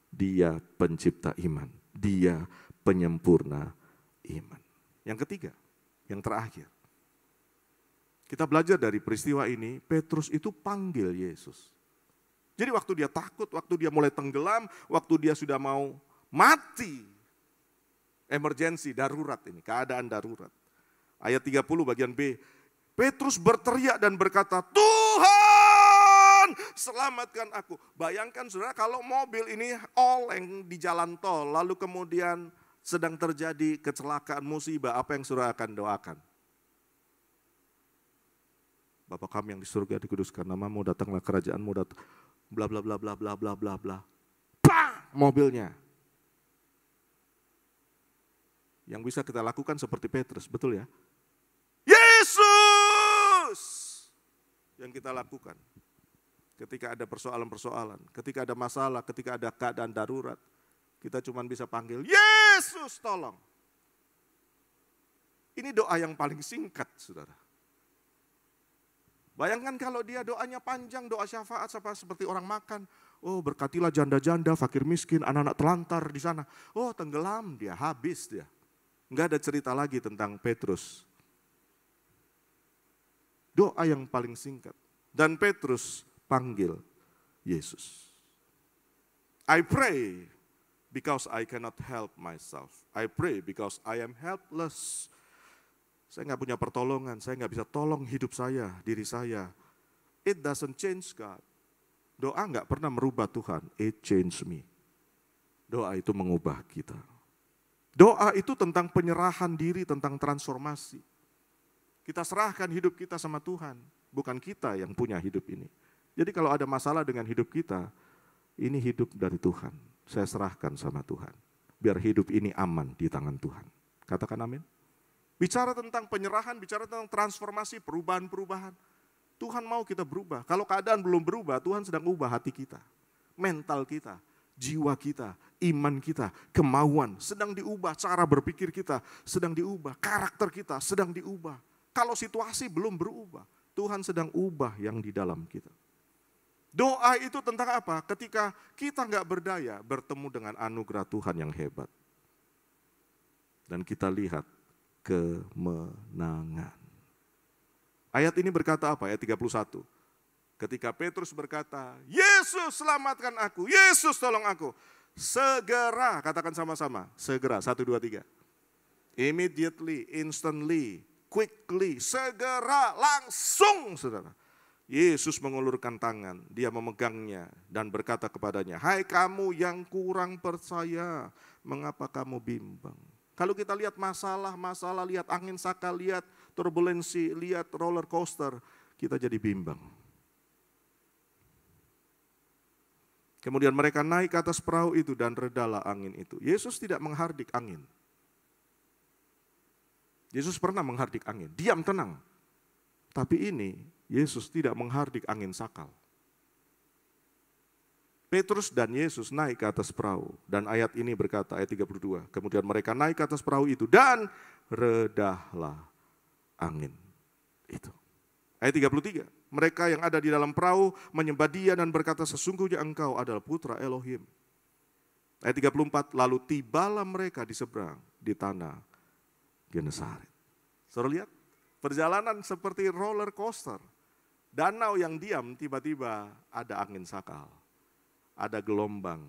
Dia pencipta iman. Dia penyempurna iman. Yang ketiga, yang terakhir. Kita belajar dari peristiwa ini, Petrus itu panggil Yesus. Jadi waktu dia takut, waktu dia mulai tenggelam, waktu dia sudah mau mati. Emergency, darurat ini, keadaan darurat. Ayat 30 bagian B. Petrus berteriak dan berkata, Tuhan selamatkan aku. Bayangkan saudara kalau mobil ini oleng di jalan tol, lalu kemudian sedang terjadi kecelakaan musibah, apa yang saudara akan doakan? Bapa kami yang di surga, dikuduskan namamu, datanglah kerajaanmu, bla bla bla bla bla bla bla bla. Pah! Mobilnya. Yang bisa kita lakukan seperti Petrus, betul ya? Yesus! Yang kita lakukan. Ketika ada persoalan-persoalan, ketika ada masalah, ketika ada keadaan darurat, kita cuma bisa panggil, Yesus tolong. Ini doa yang paling singkat, saudara. Bayangkan kalau dia doanya panjang, doa syafaat seperti orang makan. Oh, berkatilah janda-janda, fakir miskin, anak-anak telantar di sana. Oh, tenggelam dia, habis dia. Enggak ada cerita lagi tentang Petrus. Doa yang paling singkat. Dan Petrus panggil Yesus. I pray because I cannot help myself. I pray because I am helpless. Saya nggak punya pertolongan, saya nggak bisa tolong hidup saya, diri saya. It doesn't change God. Doa nggak pernah merubah Tuhan, it change me. Doa itu mengubah kita. Doa itu tentang penyerahan diri, tentang transformasi. Kita serahkan hidup kita sama Tuhan, bukan kita yang punya hidup ini. Jadi kalau ada masalah dengan hidup kita, ini hidup dari Tuhan. Saya serahkan sama Tuhan, biar hidup ini aman di tangan Tuhan. Katakan amin. Bicara tentang penyerahan, bicara tentang transformasi, perubahan-perubahan. Tuhan mau kita berubah. Kalau keadaan belum berubah, Tuhan sedang ubah hati kita. Mental kita, jiwa kita, iman kita, kemauan sedang diubah. Cara berpikir kita sedang diubah. Karakter kita sedang diubah. Kalau situasi belum berubah, Tuhan sedang ubah yang di dalam kita. Doa itu tentang apa? Ketika kita nggak berdaya, bertemu dengan anugerah Tuhan yang hebat. Dan kita lihat kemenangan. Ayat ini berkata apa? Ayat 31. Ketika Petrus berkata, Yesus selamatkan aku, Yesus tolong aku. Segera, katakan sama-sama, segera, 1, 2, 3. Immediately, instantly, quickly, segera, langsung saudara. Yesus mengulurkan tangan, dia memegangnya dan berkata kepadanya, "Hai kamu yang kurang percaya, mengapa kamu bimbang?" Kalau kita lihat masalah, lihat angin sakal, lihat turbulensi, lihat roller coaster, kita jadi bimbang. Kemudian mereka naik ke atas perahu itu dan redalah angin itu. Yesus tidak menghardik angin. Yesus pernah menghardik angin, diam tenang. Tapi ini Yesus tidak menghardik angin sakal. Petrus dan Yesus naik ke atas perahu. Dan ayat ini berkata, ayat 32. Kemudian mereka naik ke atas perahu itu dan redahlah angin itu. Ayat 33. Mereka yang ada di dalam perahu menyembah Dia dan berkata, "Sesungguhnya Engkau adalah Putra Elohim." Ayat 34. Lalu tibalah mereka di seberang di tanah Genesaret. Saudara lihat? Perjalanan seperti roller coaster. Danau yang diam, tiba-tiba ada angin sakal. Ada gelombang,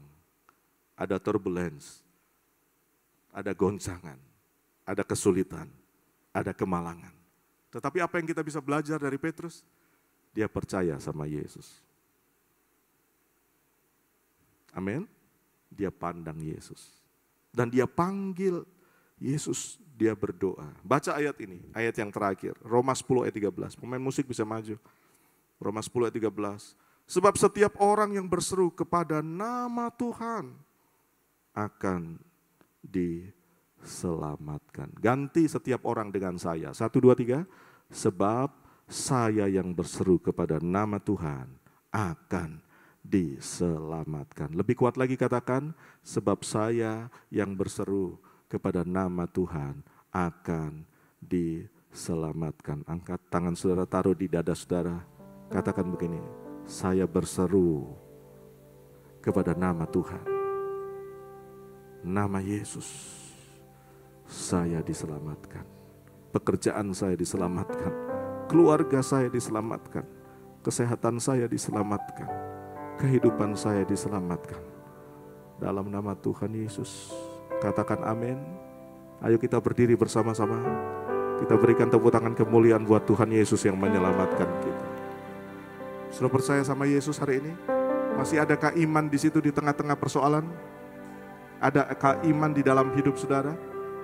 ada turbulence, ada goncangan, ada kesulitan, ada kemalangan. Tetapi apa yang kita bisa belajar dari Petrus? Dia percaya sama Yesus. Amin. Dia pandang Yesus. Dan dia panggil Yesus, dia berdoa. Baca ayat ini, ayat yang terakhir. Roma 10 ayat 13. Pemain musik bisa maju. Roma 10 ayat 13. Sebab setiap orang yang berseru kepada nama Tuhan akan diselamatkan. Ganti setiap orang dengan saya. 1, 2, 3. Sebab saya yang berseru kepada nama Tuhan akan diselamatkan. Lebih kuat lagi katakan, sebab saya yang berseru kepada nama Tuhan akan diselamatkan. Angkat tangan saudara, taruh di dada saudara. Katakan begini, saya berseru kepada nama Tuhan. Nama Yesus, saya diselamatkan. Pekerjaan saya diselamatkan. Keluarga saya diselamatkan. Kesehatan saya diselamatkan. Kehidupan saya diselamatkan. Dalam nama Tuhan Yesus. Katakan amin. Ayo kita berdiri bersama-sama. Kita berikan tepuk tangan kemuliaan buat Tuhan Yesus yang menyelamatkan kita. Sudah percaya sama Yesus hari ini? Masih adakah iman di situ di tengah-tengah persoalan? Adakah iman di dalam hidup saudara?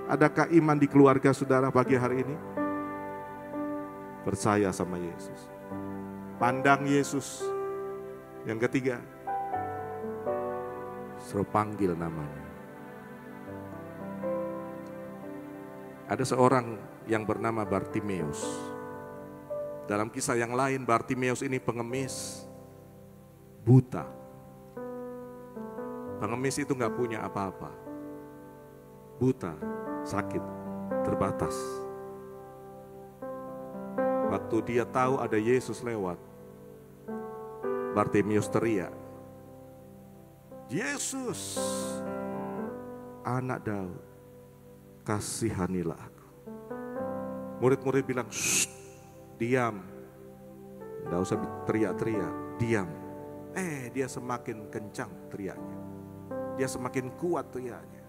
Adakah iman di keluarga saudara pagi hari ini? Percaya sama Yesus. Pandang Yesus. Yang ketiga, suruh panggil namanya. Ada seorang yang bernama Bartimeus. Dalam kisah yang lain, Bartimeus ini pengemis, buta. Pengemis itu gak punya apa-apa. Buta, sakit, terbatas. Waktu dia tahu ada Yesus lewat, Bartimeus teriak, "Yesus, anak Daud, kasihanilah aku." Murid-murid bilang, "Shh, diam. Tidak usah teriak-teriak, diam." Dia semakin kencang teriaknya. Dia semakin kuat teriaknya.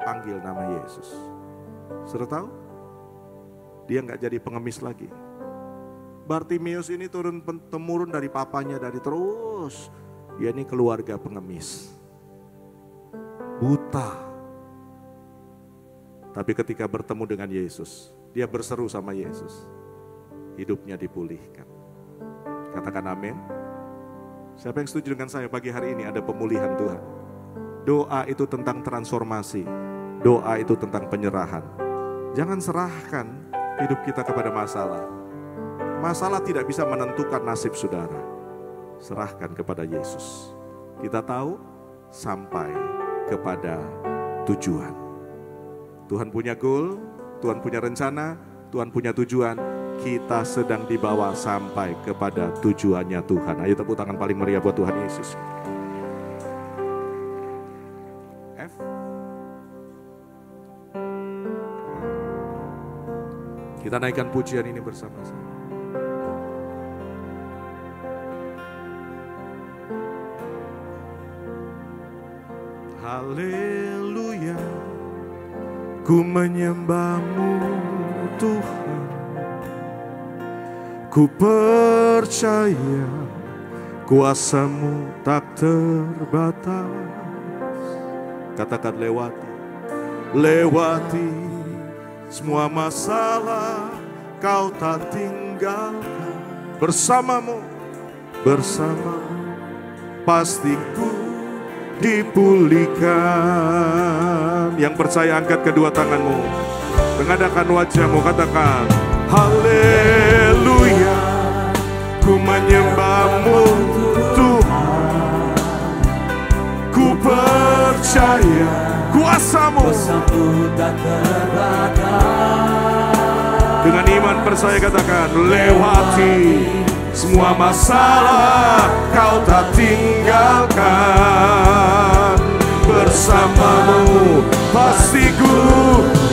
Panggil nama Yesus. Sudah tahu? Dia nggak jadi pengemis lagi. Bartimeus ini temurun dari papanya, dari terus. Dia ini keluarga pengemis. Buta. Tapi ketika bertemu dengan Yesus, dia berseru sama Yesus. Hidupnya dipulihkan. Katakan amin. Siapa yang setuju dengan saya pagi hari ini ada pemulihan Tuhan? Doa itu tentang transformasi. Doa itu tentang penyerahan. Jangan serahkan hidup kita kepada masalah. Masalah tidak bisa menentukan nasib saudara. Serahkan kepada Yesus. Kita tahu sampai kepada tujuan. Tuhan punya goal, Tuhan punya rencana, Tuhan punya tujuan. Kita sedang dibawa sampai kepada tujuannya Tuhan. Ayo tepuk tangan paling meriah buat Tuhan Yesus. F. Kita naikkan pujian ini bersama-sama. Haleluya, ku menyembah-Mu Tuhan, Ku percaya kuasa-Mu tak terbatas. Katakan lewati, lewati semua masalah, Kau tak tinggalkan. Bersama-Mu, bersama pasti ku dipulihkan. Yang percaya angkat kedua tanganmu, mengadahkan wajahmu, katakan haleluya. Ku menyembah-Mu Tuhan, ku percaya kuasa-Mu tak terbatas. Dengan iman percaya katakan lewati semua masalah, Kau tak tinggalkan. Bersama-Mu pasti ku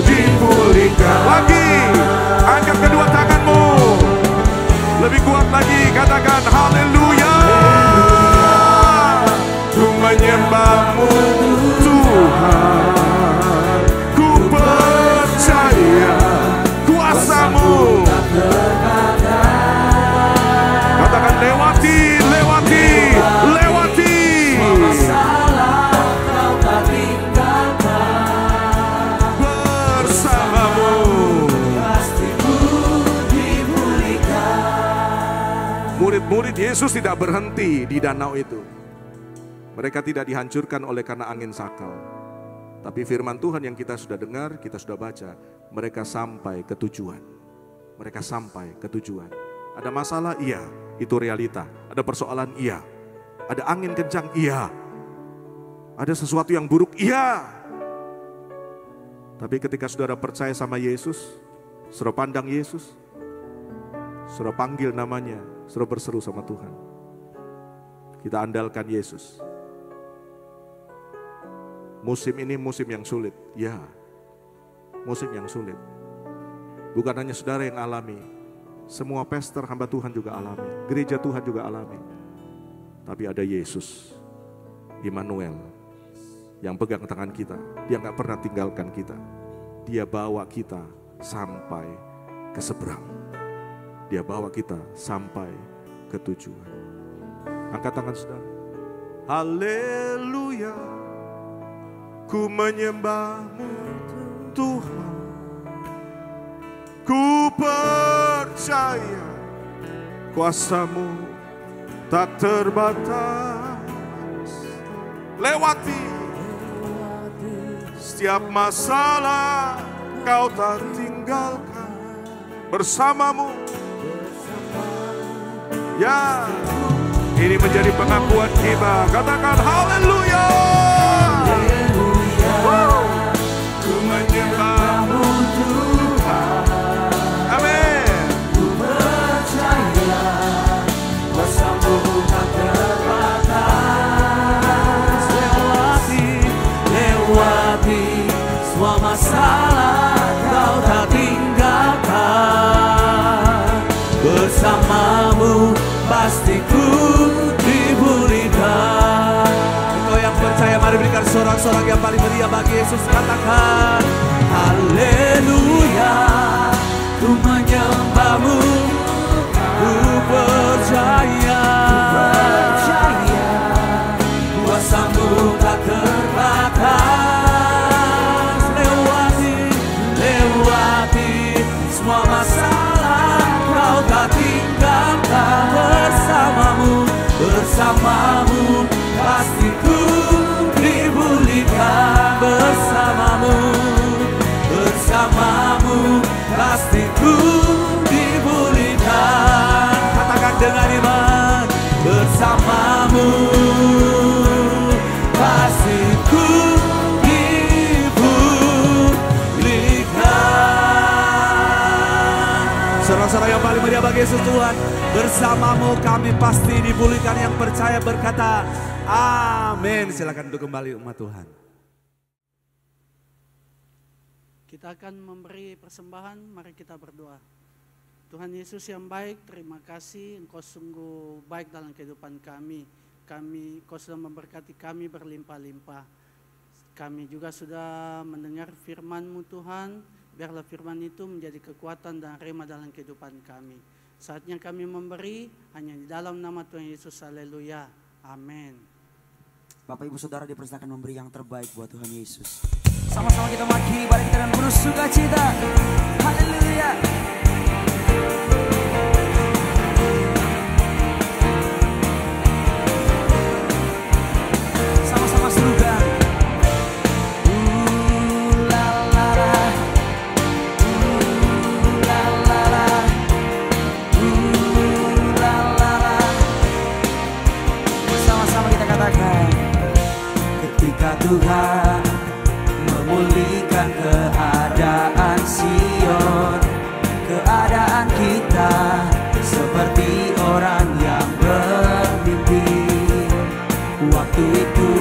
dipulihkan. Lagi angkat kedua tanganmu, lebih kuat lagi, katakan haleluya. Ku menyembah-Mu Tuhan, ku percaya kuasa-Mu. Katakan lewati, lewati, lewati. Bersama-Mu murid-murid Yesus tidak berhenti di danau itu. Mereka tidak dihancurkan oleh karena angin sakal. Tapi firman Tuhan yang kita sudah dengar, kita sudah baca, mereka sampai ke tujuan. Mereka sampai ke tujuan. Ada masalah? Iya, itu realita. Ada persoalan? Iya. Ada angin kencang? Iya. Ada sesuatu yang buruk? Iya. Tapi ketika saudara percaya sama Yesus, saudara pandang Yesus, saudara panggil namanya, saudara berseru sama Tuhan. Kita andalkan Yesus. Musim ini musim yang sulit, ya. Musim yang sulit. Bukan hanya saudara yang alami, semua pastor hamba Tuhan juga alami, gereja Tuhan juga alami. Tapi ada Yesus, Immanuel, yang pegang tangan kita. Dia gak pernah tinggalkan kita. Dia bawa kita sampai ke seberang. Dia bawa kita sampai ke tujuan. Angkat tangan saudara. Haleluya. Ku menyembah-Mu Tuhan, ku percaya kuasa-Mu tak terbatas. Lewati setiap masalah, Kau tak tinggalkan. Bersama-Mu, ya, ini menjadi pengakuan kita. Katakan haleluya. Ku menyembah-Mu Tuhan. Amin. Ku percaya kuasa-Mu tak terbatas. Lewati semua masalah, Kau tak tinggalkan. Bersama-Mu pasti ku dipulihkan. Engkau yang percaya, mari berikan sorak-sorak yang paling meriah bagi Yesus. Katakan haleluya. Ku menyembah-Mu, ku percaya kuasa-Mu tak terbatas. Lewati semua masalah, Kau tak tinggalkan. Bersama-Mu pasti ku dipulihkan. Bersama-Mu pasti ku dipulihkan. Katakan dengan iman, bersama-Mu pasti ku dipulihkan. Saudara-saudara yang paling meriah bagi Yesus Tuhan, bersama-Mu kami pasti dipulihkan. Yang percaya berkata amin. Silakan untuk kembali umat Tuhan. Kita akan memberi persembahan, mari kita berdoa. Tuhan Yesus yang baik, terima kasih Engkau sungguh baik dalam kehidupan kami. Kau sudah memberkati kami berlimpah-limpah. Kami juga sudah mendengar firman-Mu Tuhan. Biarlah firman itu menjadi kekuatan dan rema dalam kehidupan kami. Saatnya kami memberi hanya di dalam nama Tuhan Yesus. Haleluya. Amin. Bapak Ibu Saudara dipersilakan memberi yang terbaik buat Tuhan Yesus. Sama-sama kita mengakhiri ibadah kita dengan penuh sukacita. Haleluya. Sama-sama serukan. Ketika Tuhan memulihkan keadaan Sion, keadaan kita seperti orang yang bermimpi. Waktu itu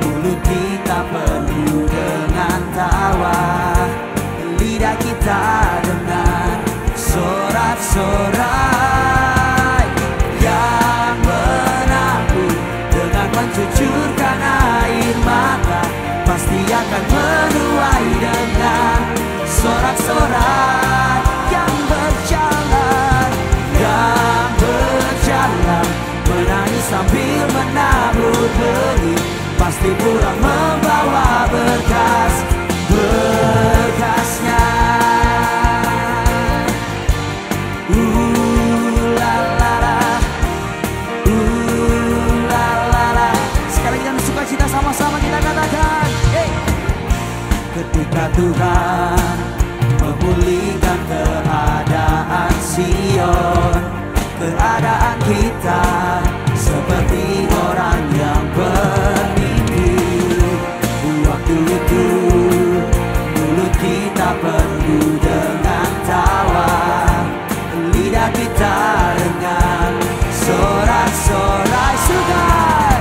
mulut kita penuh dengan tawa, lidah kita dengan sorak-sorai yang menabur dengan mencucurkan air mata, pasti akan menuai dengan sorak-sorai yang berjalan, menangis sambil menabur benih, pasti pulang membawa berkasnya. Sekali lagi dengan sukacita sama-sama kita katakan, hey. Ketika Tuhan memulihkan keadaan Sion, keadaan kita seperti orang yang bermimpi. Waktu itu mulut kita penuh dengan tawa, lidah kita dengan sorak-sorai sugar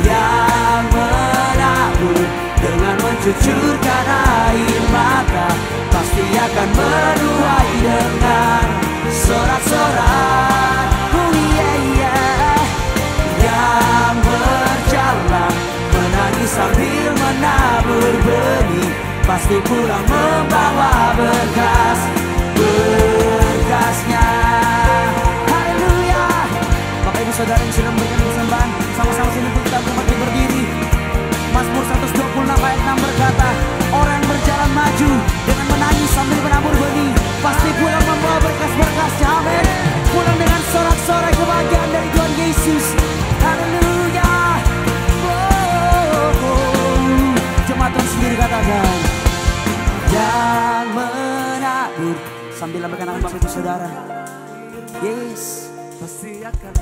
yang menabur dengan mencucurkan air mata, pasti akan menuai dengan sorak-sorai. Oh yeah, yeah. Yang berjalan menangis sambil menabur benih, pasti pulang membawa berkasnya. Haleluya. Bapak Ibu Saudara yang sudah memberikan persembahan, sama-sama sini kita kembali berdiri. Mazmur 126 ayat 6 berkata, orang yang berjalan maju dengan menangis sambil menabur benih, pasti pulang membawa berkas-berkasnya. Amin. Pulang dengan sorak-sorai kebahagiaan dari Tuhan Yesus. Haleluya. Jemaat Tuhan sendiri katakan, yang menabur sambil lambaikan tangan Bapak Ibu Saudara. Yes, pasti akan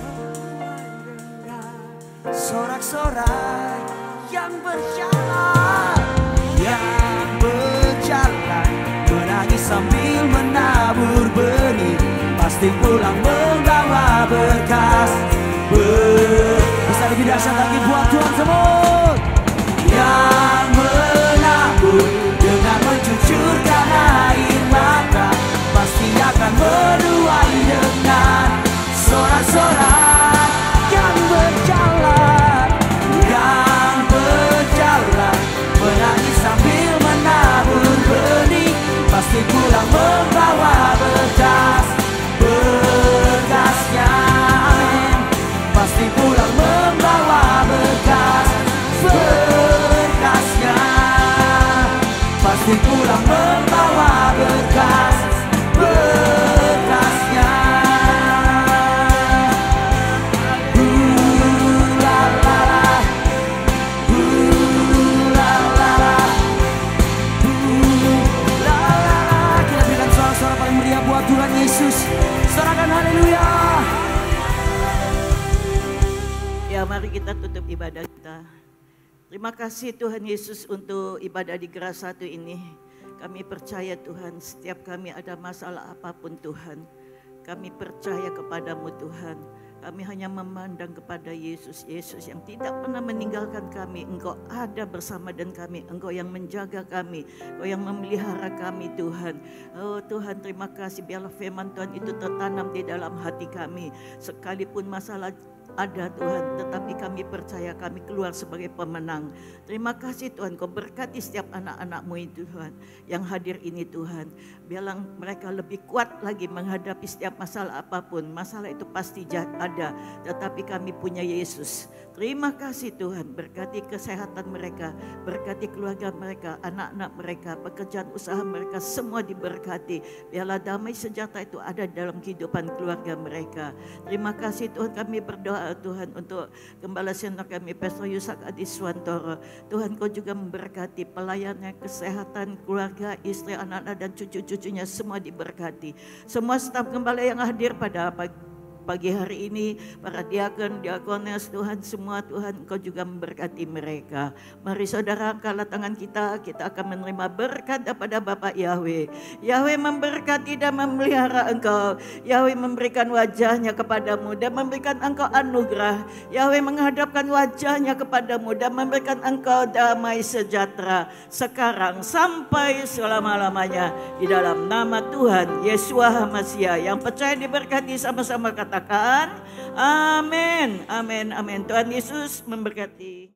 sorak-sorai yang berjalan, menangis sambil menabur benih, pasti pulang membawa berkas. Bisa lebih dahsyat lagi buat Tuhan semua. Yang menabur dengan mencucurkan air mata, pasti akan menuai dengan sorak-sorai yang berjalan, menangis sambil menabur benih, pasti pulang membawa berkasnya. Amin. Pasti pulang membawa berkasnya, pasti pulang membawa berkasnya. Kita berikan suara-suara paling meriah buat Tuhan Yesus. Sorakan haleluya. Ya, mari kita tutup ibadah kita. Terima kasih Tuhan Yesus untuk ibadah di Geras 1 ini. Kami percaya Tuhan, setiap kami ada masalah apapun Tuhan, kami percaya kepadamu Tuhan. Kami hanya memandang kepada Yesus, Yesus yang tidak pernah meninggalkan kami. Engkau ada bersama dengan kami, Engkau yang menjaga kami, Engkau yang memelihara kami Tuhan. Oh Tuhan, terima kasih, biarlah firman Tuhan itu tertanam di dalam hati kami. Sekalipun masalah ada Tuhan, tetapi kami percaya kami keluar sebagai pemenang. Terima kasih Tuhan, Kau berkati setiap anak-anak-Mu itu Tuhan, yang hadir ini Tuhan. Biarlah mereka lebih kuat lagi menghadapi setiap masalah apapun. Masalah itu pasti ada, tetapi kami punya Yesus. Terima kasih Tuhan, berkati kesehatan mereka, berkati keluarga mereka, anak-anak mereka, pekerjaan usaha mereka, semua diberkati. Biarlah damai sejahtera itu ada dalam kehidupan keluarga mereka. Terima kasih Tuhan, kami berdoa Tuhan untuk Gembala Senior kami Pastor Yusak Adiswantoro. Tuhan, Kau juga memberkati pelayannya, kesehatan, keluarga, istri, anak-anak dan cucu-cucunya semua diberkati. Semua staf gembala yang hadir pada pagi hari ini, para diakon, diakones, Tuhan semua, Tuhan Engkau juga memberkati mereka. Mari saudara, angkatlah tangan kita akan menerima berkat daripada Bapak Yahweh. Yahweh memberkati dan memelihara engkau. Yahweh memberikan wajahnya kepadamu dan memberikan engkau anugerah. Yahweh menghadapkan wajahnya kepadamu dan memberikan engkau damai sejahtera sekarang sampai selama-lamanya. Di dalam nama Tuhan Yeshua HaMashiach, yang percaya diberkati sama-sama katakan amin, amin, amin. Tuhan Yesus memberkati.